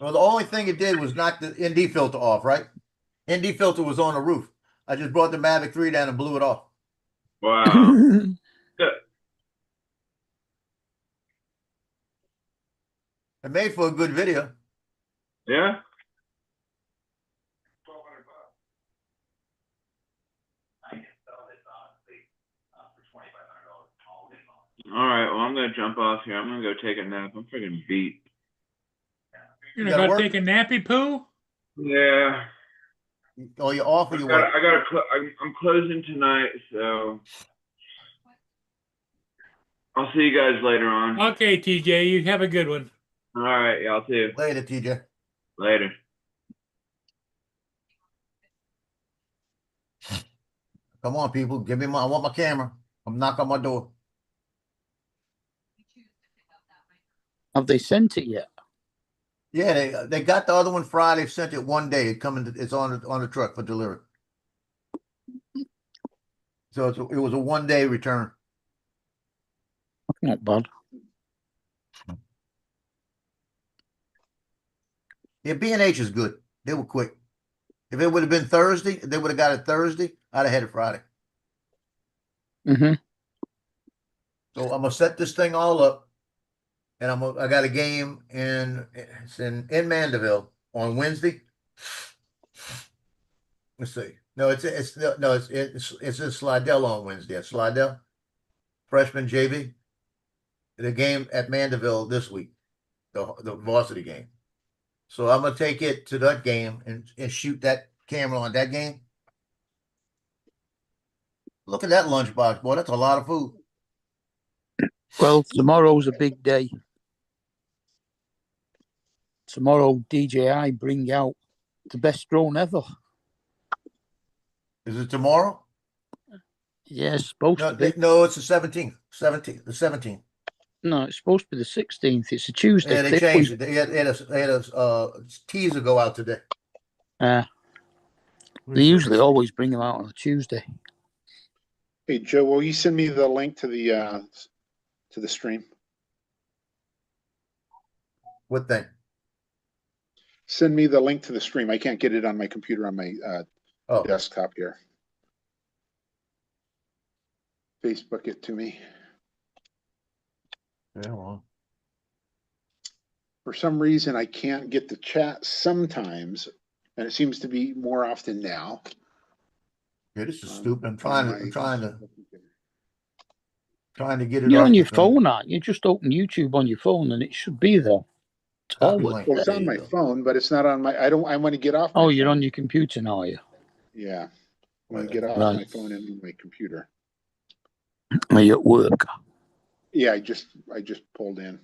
Well, the only thing it did was knock the ND filter off, right? ND filter was on the roof. I just brought the Mavic 3 down and blew it off. Wow. It made for a good video. Yeah. All right. Well, I'm gonna jump off here. I'm gonna go take a nap. I'm freaking beat. You're gonna go take a nappy poo? Yeah. Oh, you're off or you I'm what? I'm closing tonight, so I'll see you guys later on. Okay, TJ, you have a good one. All right, y'all too. Later, TJ. Later. Come on, people. Give me I want my camera. I'm knocking on my door. Have they sent it yet? Yeah, they got the other one Friday. Sent it one day. It's on the truck for delivery. So it was a 1 day return. Not bad. Yeah, B&H is good. They were quick. If it would have been Thursday, they would have got it Thursday. I'd have had it Friday. Mm-hmm. So I'm gonna set this thing all up, and I got a game in Mandeville on Wednesday. Let's see. No, it's in Slidell on Wednesday. At Slidell, freshman JV. The game at Mandeville this week, the varsity game. So I'm gonna take it to that game and shoot that camera on that game. Look at that lunchbox, boy. That's a lot of food. Well, tomorrow's a big day. Tomorrow, DJI bring out the best drone ever. Is it tomorrow? Yeah, it's supposed to be. No, it's the 17th. The 17th. No, it's supposed to be the 16th. It's a Tuesday. Yeah, they changed it. They had a teaser go out today. They usually always bring them out on a Tuesday. Hey Joe, will you send me the link to the stream? What thing? Send me the link to the stream. I can't get it on my computer on my Oh, desktop here. Facebook it to me. yeah, well, For some reason, I can't get the chat sometimes, and it seems to be more often now. yeah, this is Um, stupid. I'm on trying my- to get it You're off on the your thing. phone, aren't you? Just open YouTube on your phone and it should be there. Copy Forward. link. Well, it's There on you my go. phone, but it's not on my, I want to get off. my Oh, you're phone. on your computer now, are you? Yeah. I want to get off Right. my phone and on my computer. Are you at work? Yeah, I just pulled in.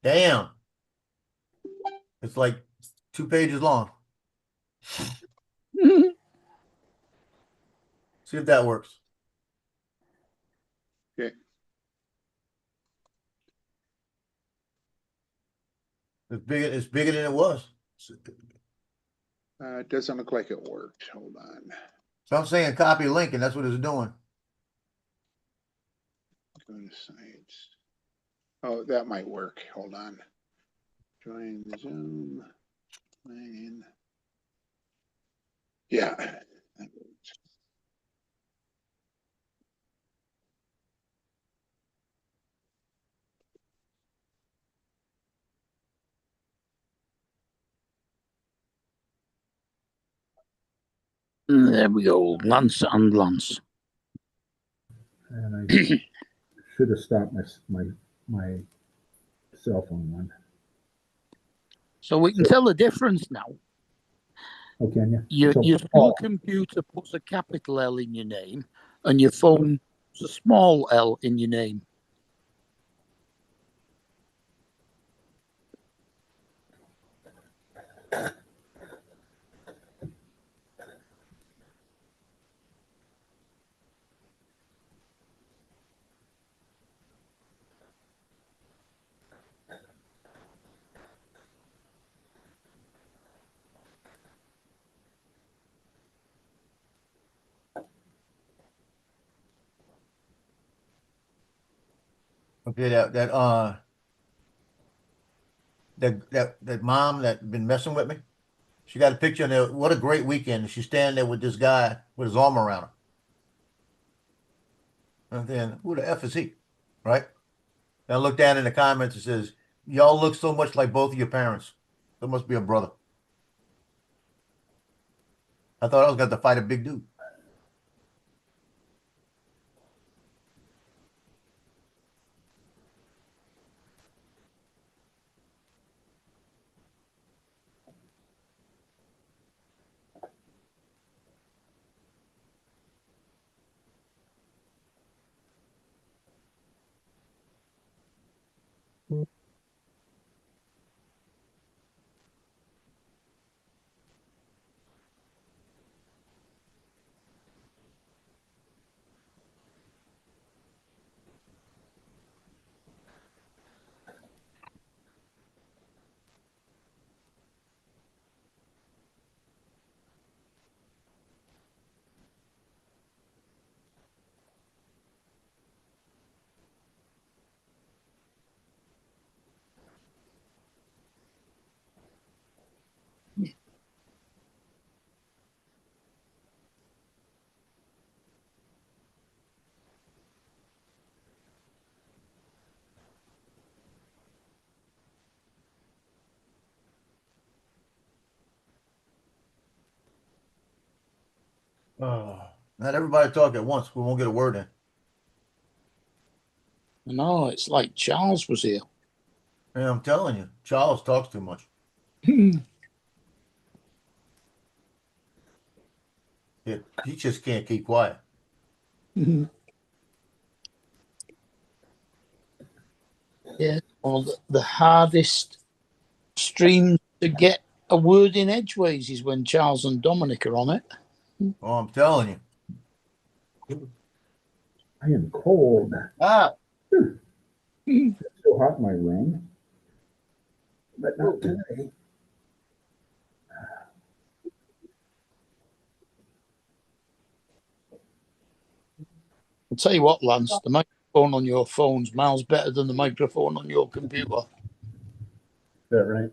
Damn. It's like 2 pages long. See if that works. Okay. It's bigger than it was. It doesn't look like it worked. Hold on. So I'm saying copy link, and that's what it's doing. Go to sites. Oh, that might work. Hold on. Join the Zoom. Lane. Yeah. That works. There we go. Lance and Lance. And I should have stopped my cell phone one. So we can tell the difference now. Oh, can you? Your So- your computer puts a capital L in your name, and your phone puts a small L in your name. Okay, that mom that been messing with me, she got a picture in there. What a great weekend. She's standing there with this guy with his arm around her. And then, who the F is he? Right? And I look down in the comments, it says, y'all look so much like both of your parents. There must be a brother. I thought I was going to fight a big dude. Oh, not everybody talk at once. We won't get a word in. No, it's like Charles was here. Yeah, I'm telling you, Charles talks too much. He just can't keep quiet. Yeah, well, the hardest stream to get a word in edgeways is when Charles and Dominic are on it. Oh, I'm telling you. I am cold. Ah, It's so hot in my room, but not today. I'll tell you what, Lance, the microphone on your phone's miles better than the microphone on your computer. Is that right?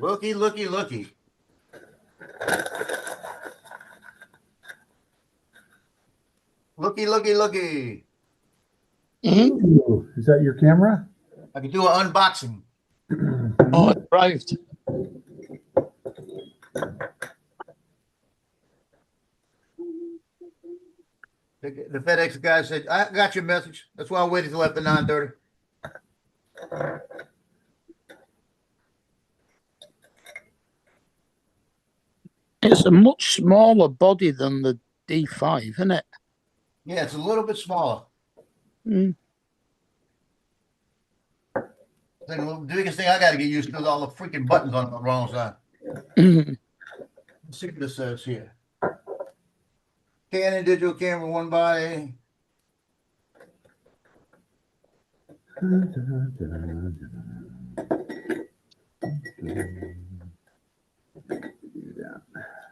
Looky, looky, looky. Looky, looky, looky. Ooh, is that your camera? I can do an unboxing. Oh, it arrived. The FedEx guy said, I got your message. That's why I waited till after 9:30. It's a much smaller body than the D5, isn't it? Yeah, it's a little bit smaller. Mm. The biggest thing I got to get used to is all the freaking buttons on the wrong side. Mm. Let's see what this says here. Canon digital camera, one body.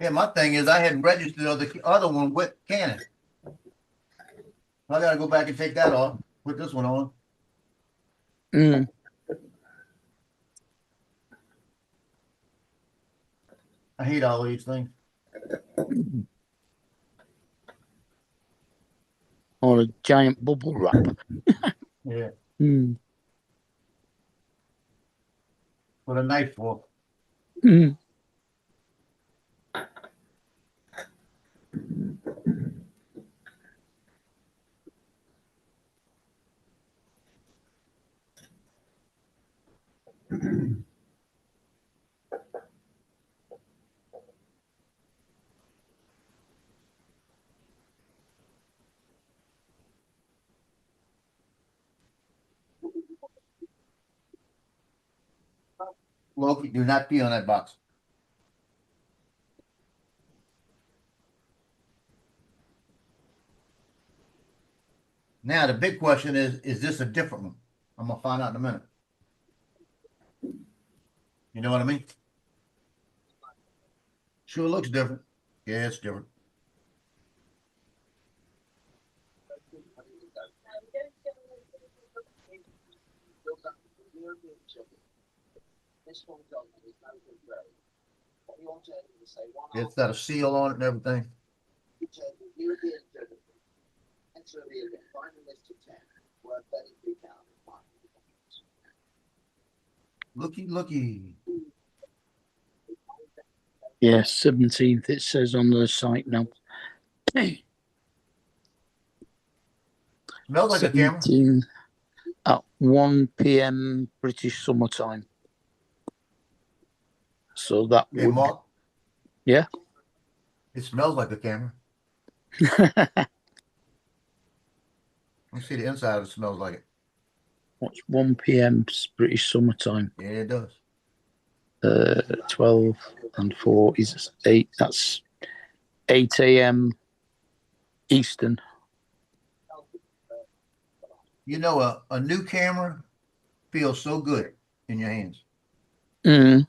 Yeah, my thing is I hadn't registered the other one with Canon. I gotta go back and take that off. Put this one on. Mm. I hate all these things. Or a giant bubble wrap. Yeah. Mm. What a knife for. Mm. Loki, do not pee on that box. Now the big question is this a different one? I'm gonna find out in a minute. You know what I mean? Sure looks different. Yeah, it's different. It's got a seal on it and everything. Looky, looky. Yeah, 17th it says on the site now. Smells like a camera. 17 at 1 p.m. British summertime. So that Hey, would, Mark. yeah. It smells like a camera. Let's see the inside of it smells like it. What's 1 p.m. British summertime? Yeah, it does. 12 and 4 is 8. That's 8 a.m. Eastern. You know, a new camera feels so good in your hands. Mm.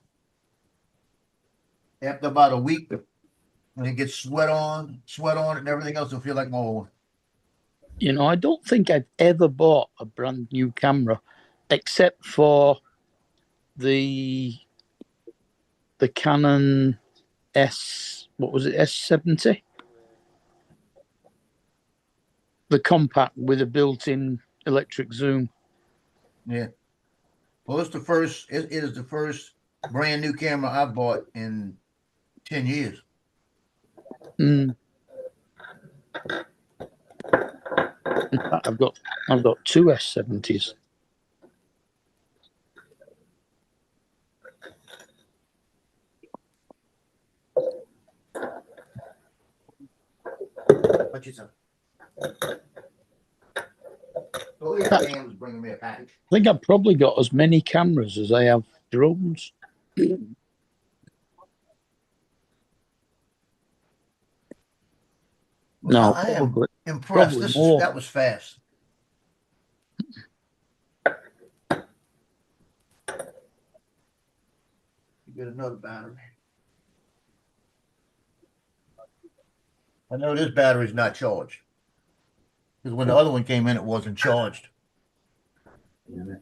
After about a week, when it gets sweat on it and everything else, it'll feel like my old one. You know, I don't think I've ever bought a brand new camera except for the Canon S70? The compact with a built-in electric zoom. Yeah. Well, it's the first. It is the first brand new camera I bought in 10 years. Mm. In fact, I've got 2 S70s. What you say? Oh, yeah, Dan was bringing me a package. I think I've probably got as many cameras as I have drones. No, I am probably, impressed. probably more. That was fast. You get another battery. I know this battery's not charged. Because when the other one came in, it wasn't charged. Damn it.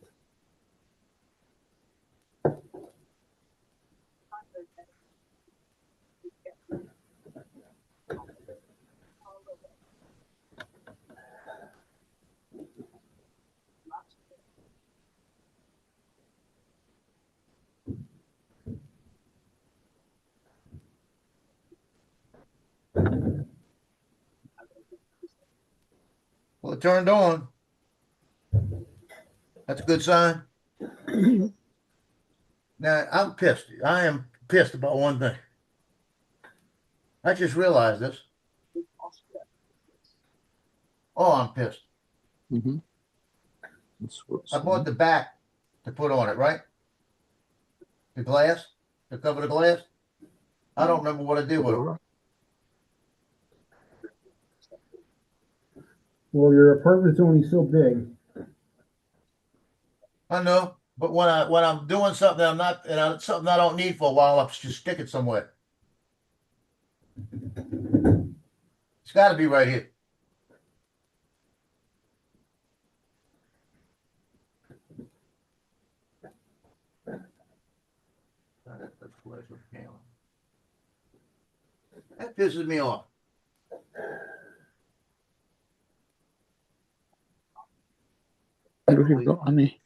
turned on. That's a good sign. Now, I'm pissed. I am pissed about one thing. I just realized this. Oh, I'm pissed. Mm-hmm. I bought the back to put on it, right? The glass, to cover the glass. I don't remember what I did with it. Well, your apartment's only so big. I know, but when I'm doing something I'm not, something I don't need for a while, I'll just stick it somewhere. It's got to be right here. That pisses me off. I don't have got any.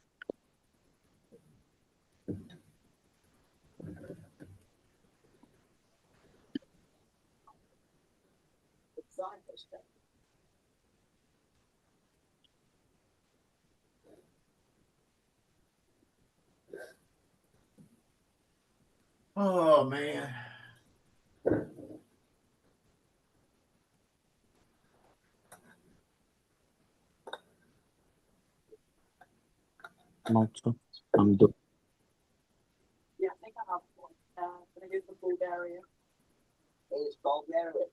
Oh man. Malta. I'm done. Yeah, I think I have one. Can I go for Bulgaria? It's Bulgaria.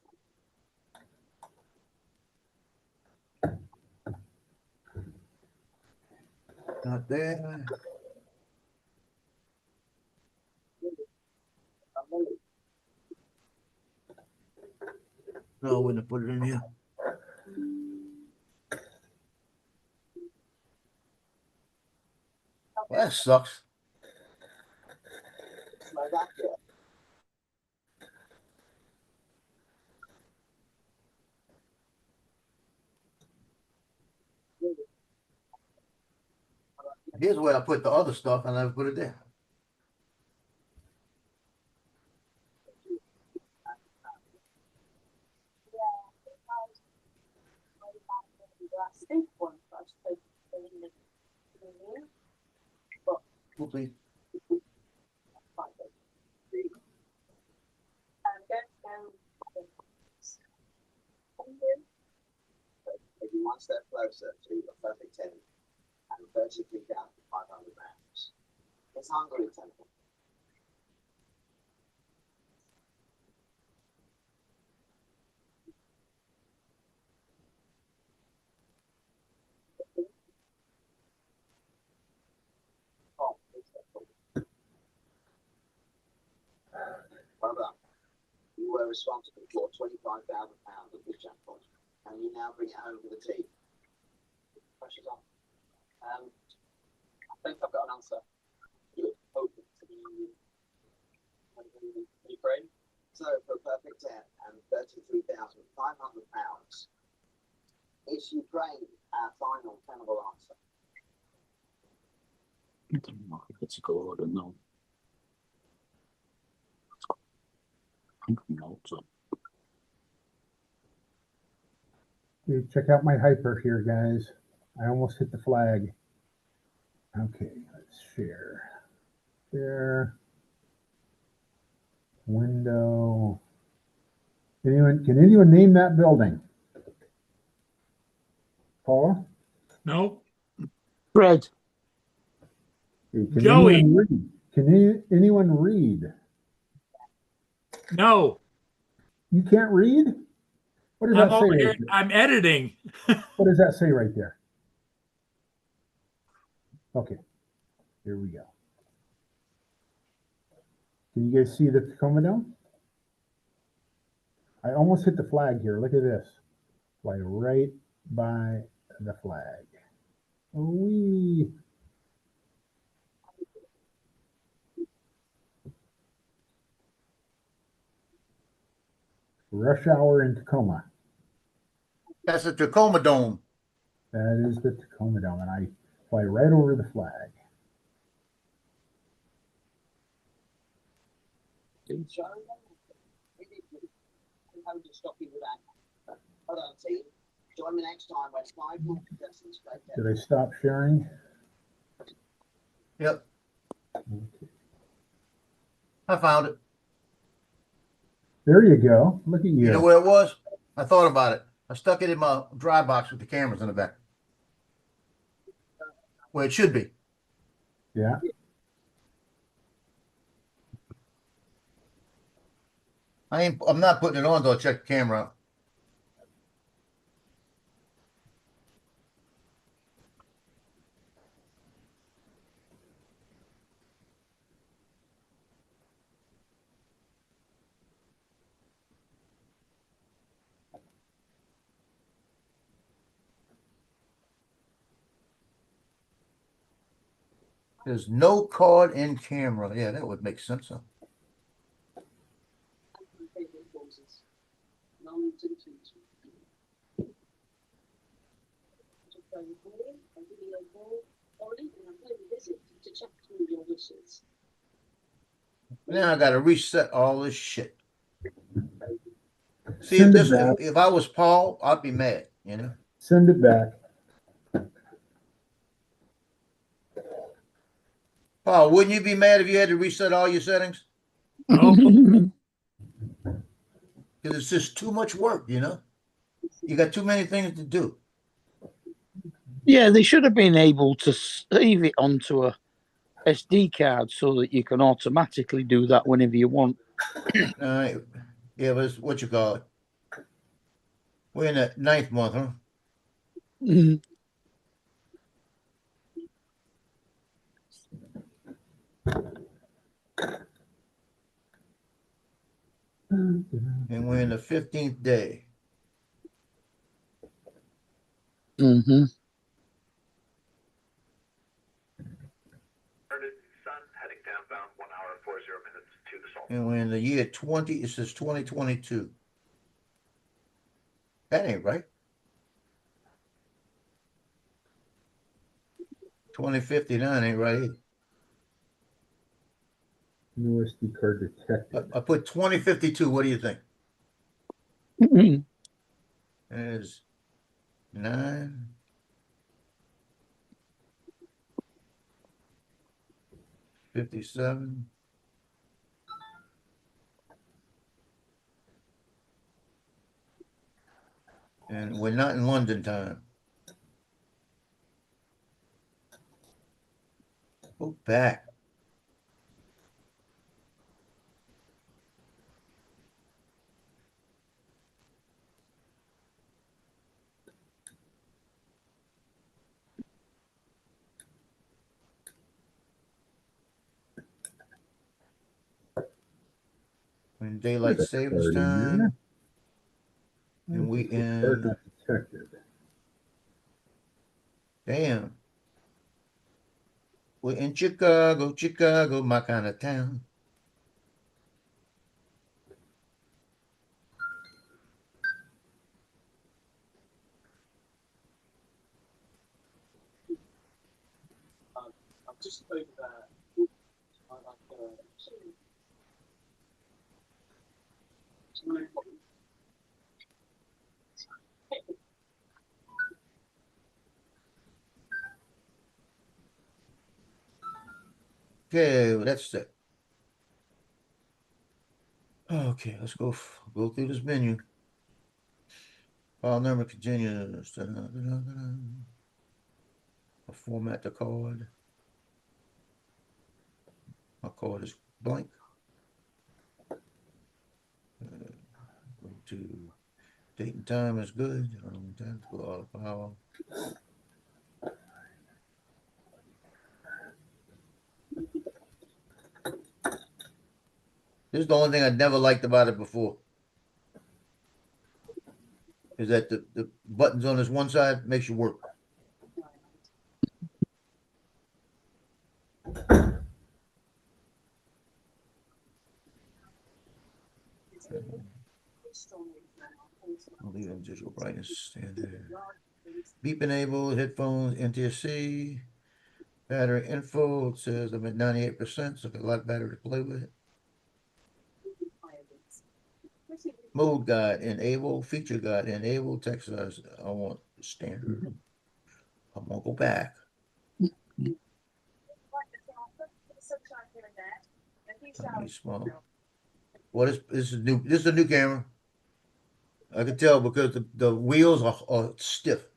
Not there. No, I wouldn't have put it in here. Well, that sucks. Slovakia. Here's where I put the other stuff, and I put it there. Oh, please. Maybe one step closer to a perfect 10 and 33,500 pounds. It's Hungary temple. Oh, well done. You were responsible for £25,000 of the jackpot, and you now bring it home with a team. Pressure's on. I think I've got an answer. You're hoping to be Ukraine. So for a perfect 10 and £33,500, is Ukraine our final tenable answer? I don't know if it's good or no. I think Malta. Okay, check out my hyper here, guys. I almost hit the flag. Okay, let's share. Share. Window. Can anyone name that building? Paula? Nope. Fred. Can Joey. anyone read? Can anyone read? No. You can't read? What does I'm that say over right here. there? I'm editing. What does that say right there? Okay, here we go. Can you guys see the Tacoma Dome? I almost hit the flag here. Look at this. Fly right by the flag. Wee. Rush hour in Tacoma. That's the Tacoma Dome. That is the Tacoma Dome, and I fly right over the flag. How to stop you with that? Hold on, team. Join me next time when 5 more contestants break down. Did I stop sharing? Yep. I found it. There you go. Look at You know you. where it was? I thought about it. I stuck it in my dry box with the cameras in the back. Where it should be. Yeah. I'm not putting it on until I check the camera out. There's no card in camera. Yeah, that would make sense. Huh? Now I got to reset all this shit. See, Send if it back. if I was Paul, I'd be mad. You know. Send it back. Paul, wouldn't you be mad if you had to reset all your settings? Oh, Because it's just too much work, you know? You got too many things to do. Yeah, they should have been able to save it onto a SD card so that you can automatically do that whenever you want. Yeah, but it's what you call it. We're in the 9th month, huh? And we're in the 15th day. Mm-hmm. And we're in the year 20, it says 2022. That ain't right. 2059 ain't right either. New SD card detected. I put 2052. What do you think? There's 9. 57. And we're not in London time. Go back. In daylight savings time. And we in. Detected. Damn. We're in Chicago, Chicago, my kind of town. I've just over there. Okay, well, that's it. Okay, let's go through this menu. File number continues. I'll format the card. My card is blank. Go to date and time is good. File. This is the only thing I never liked about it before. Is that the buttons on this one side makes you work. I'll leave them digital brightness standard. Beep enabled, headphones, NTSC, battery info. It says I'm at 98%, so I've got a lot of battery to play with. Mode guide, enable, feature guide, enable, text size. I want standard. I'm gonna go back. Small. What is this is new? This is a new camera. I can tell because the wheels are stiff.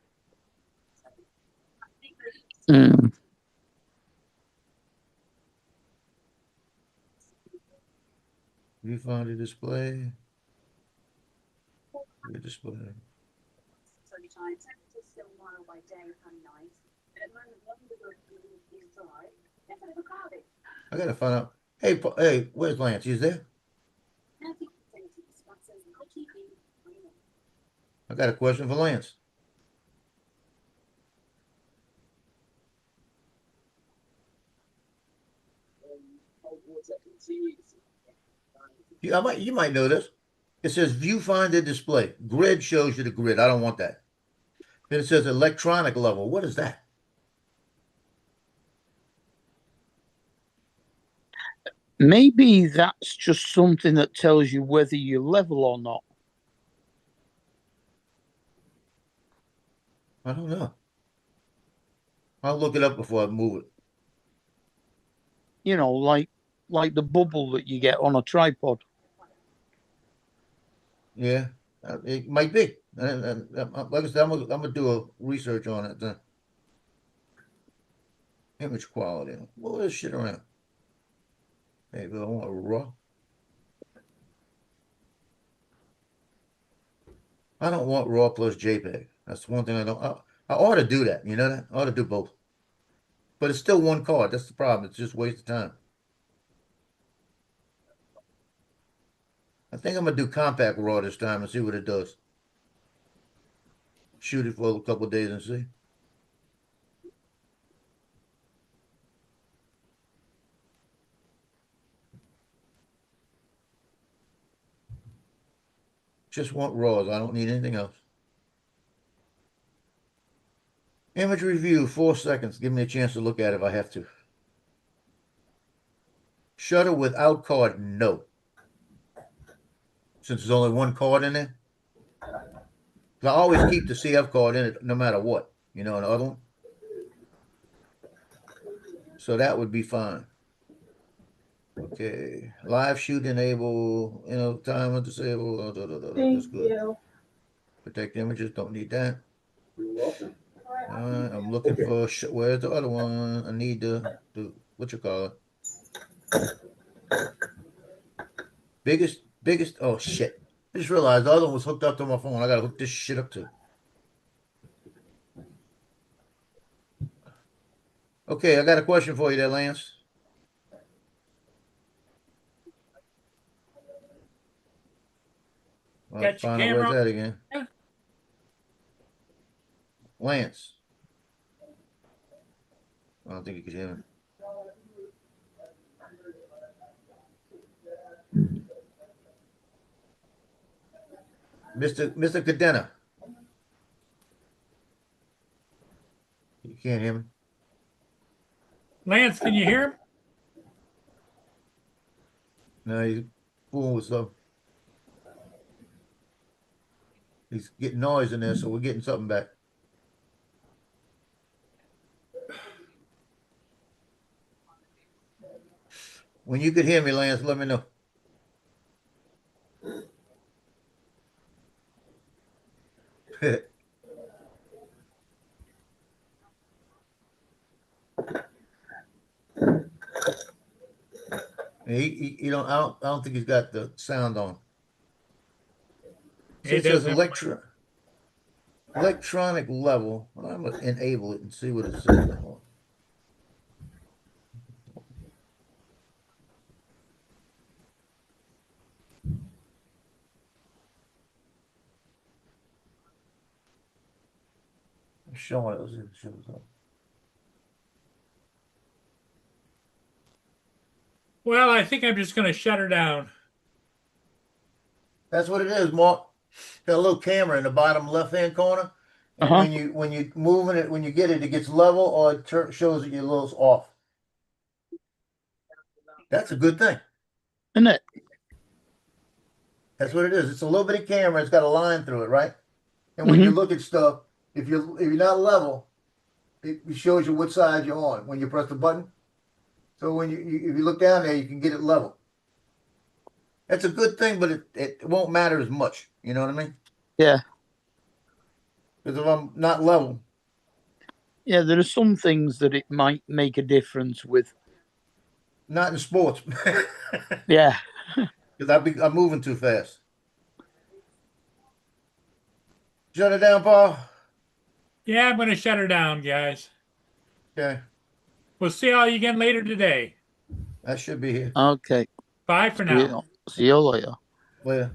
Mm. Viewfinder display. The display. I gotta find out. Hey, hey, where's Lance? He's there. I got a question for Lance. You might know this. It says viewfinder display. Grid shows you the grid. I don't want that. Then it says electronic level. What is that? Maybe that's just something that tells you whether you're level or not. I don't know. I'll look it up before I move it. You know, like the bubble that you get on a tripod. Yeah, it might be. And like I said, I'm gonna do a research on it then. Image quality. Move this shit around. There you go. I want raw. I don't want raw plus JPEG. That's one thing I don't. I ought to do that. You know that? I ought to do both. But it's still one card. That's the problem. It's just a waste of time. I think I'm gonna do compact raw this time and see what it does. Shoot it for a couple of days and see. Just want raws. I don't need anything else. Image review, 4 seconds. Give me a chance to look at it if I have to. Shutter without card, no. Since there's only one card in there. I always keep the CF card in it no matter what. You know, another one. So that would be fine. Okay. Live shoot enable, timer disable. That's good. Protect images, don't need that. I'm looking for, where's the other one? I need the what you call it? Biggest, oh shit. I just realized the other one was hooked up to my phone. I gotta hook this shit up to. Okay, I got a question for you there, Lance. Got your camera where's on? that again? Yeah. Lance. I don't think you could hear him. Mr. Cadena. You can't hear me? Lance, can you hear him? No, he's fooling with something. He's getting noise in there, so we're getting something back. When you could hear me, Lance, let me know. He don't. I don't think he's got the sound on. It says electronic level. Well, I'm gonna enable it and see what it says. Show it. It shows up. Well, I think I'm just going to shut her down. That's what it is, Mark. Got a little camera in the bottom left-hand corner. And when you moving it, when you get it, it gets level or it shows that you're a little off. That's a good thing. Isn't it? That's what it is. It's a little bitty camera. It's got a line through it, right? And when you look at stuff, if you're not level, it shows you what side you're on when you press the button. So when if you look down there, you can get it level. That's a good thing, but it won't matter as much. You know what I mean? Yeah. Because if I'm not level, Yeah, there are some things that it might make a difference with. not in sports, Yeah. because I'm moving too fast. Shut it down, Paul. Yeah, I'm going to shut her down, guys. Okay, We'll see all you again later today. that should be here. Okay. Bye for now. See you later. Later.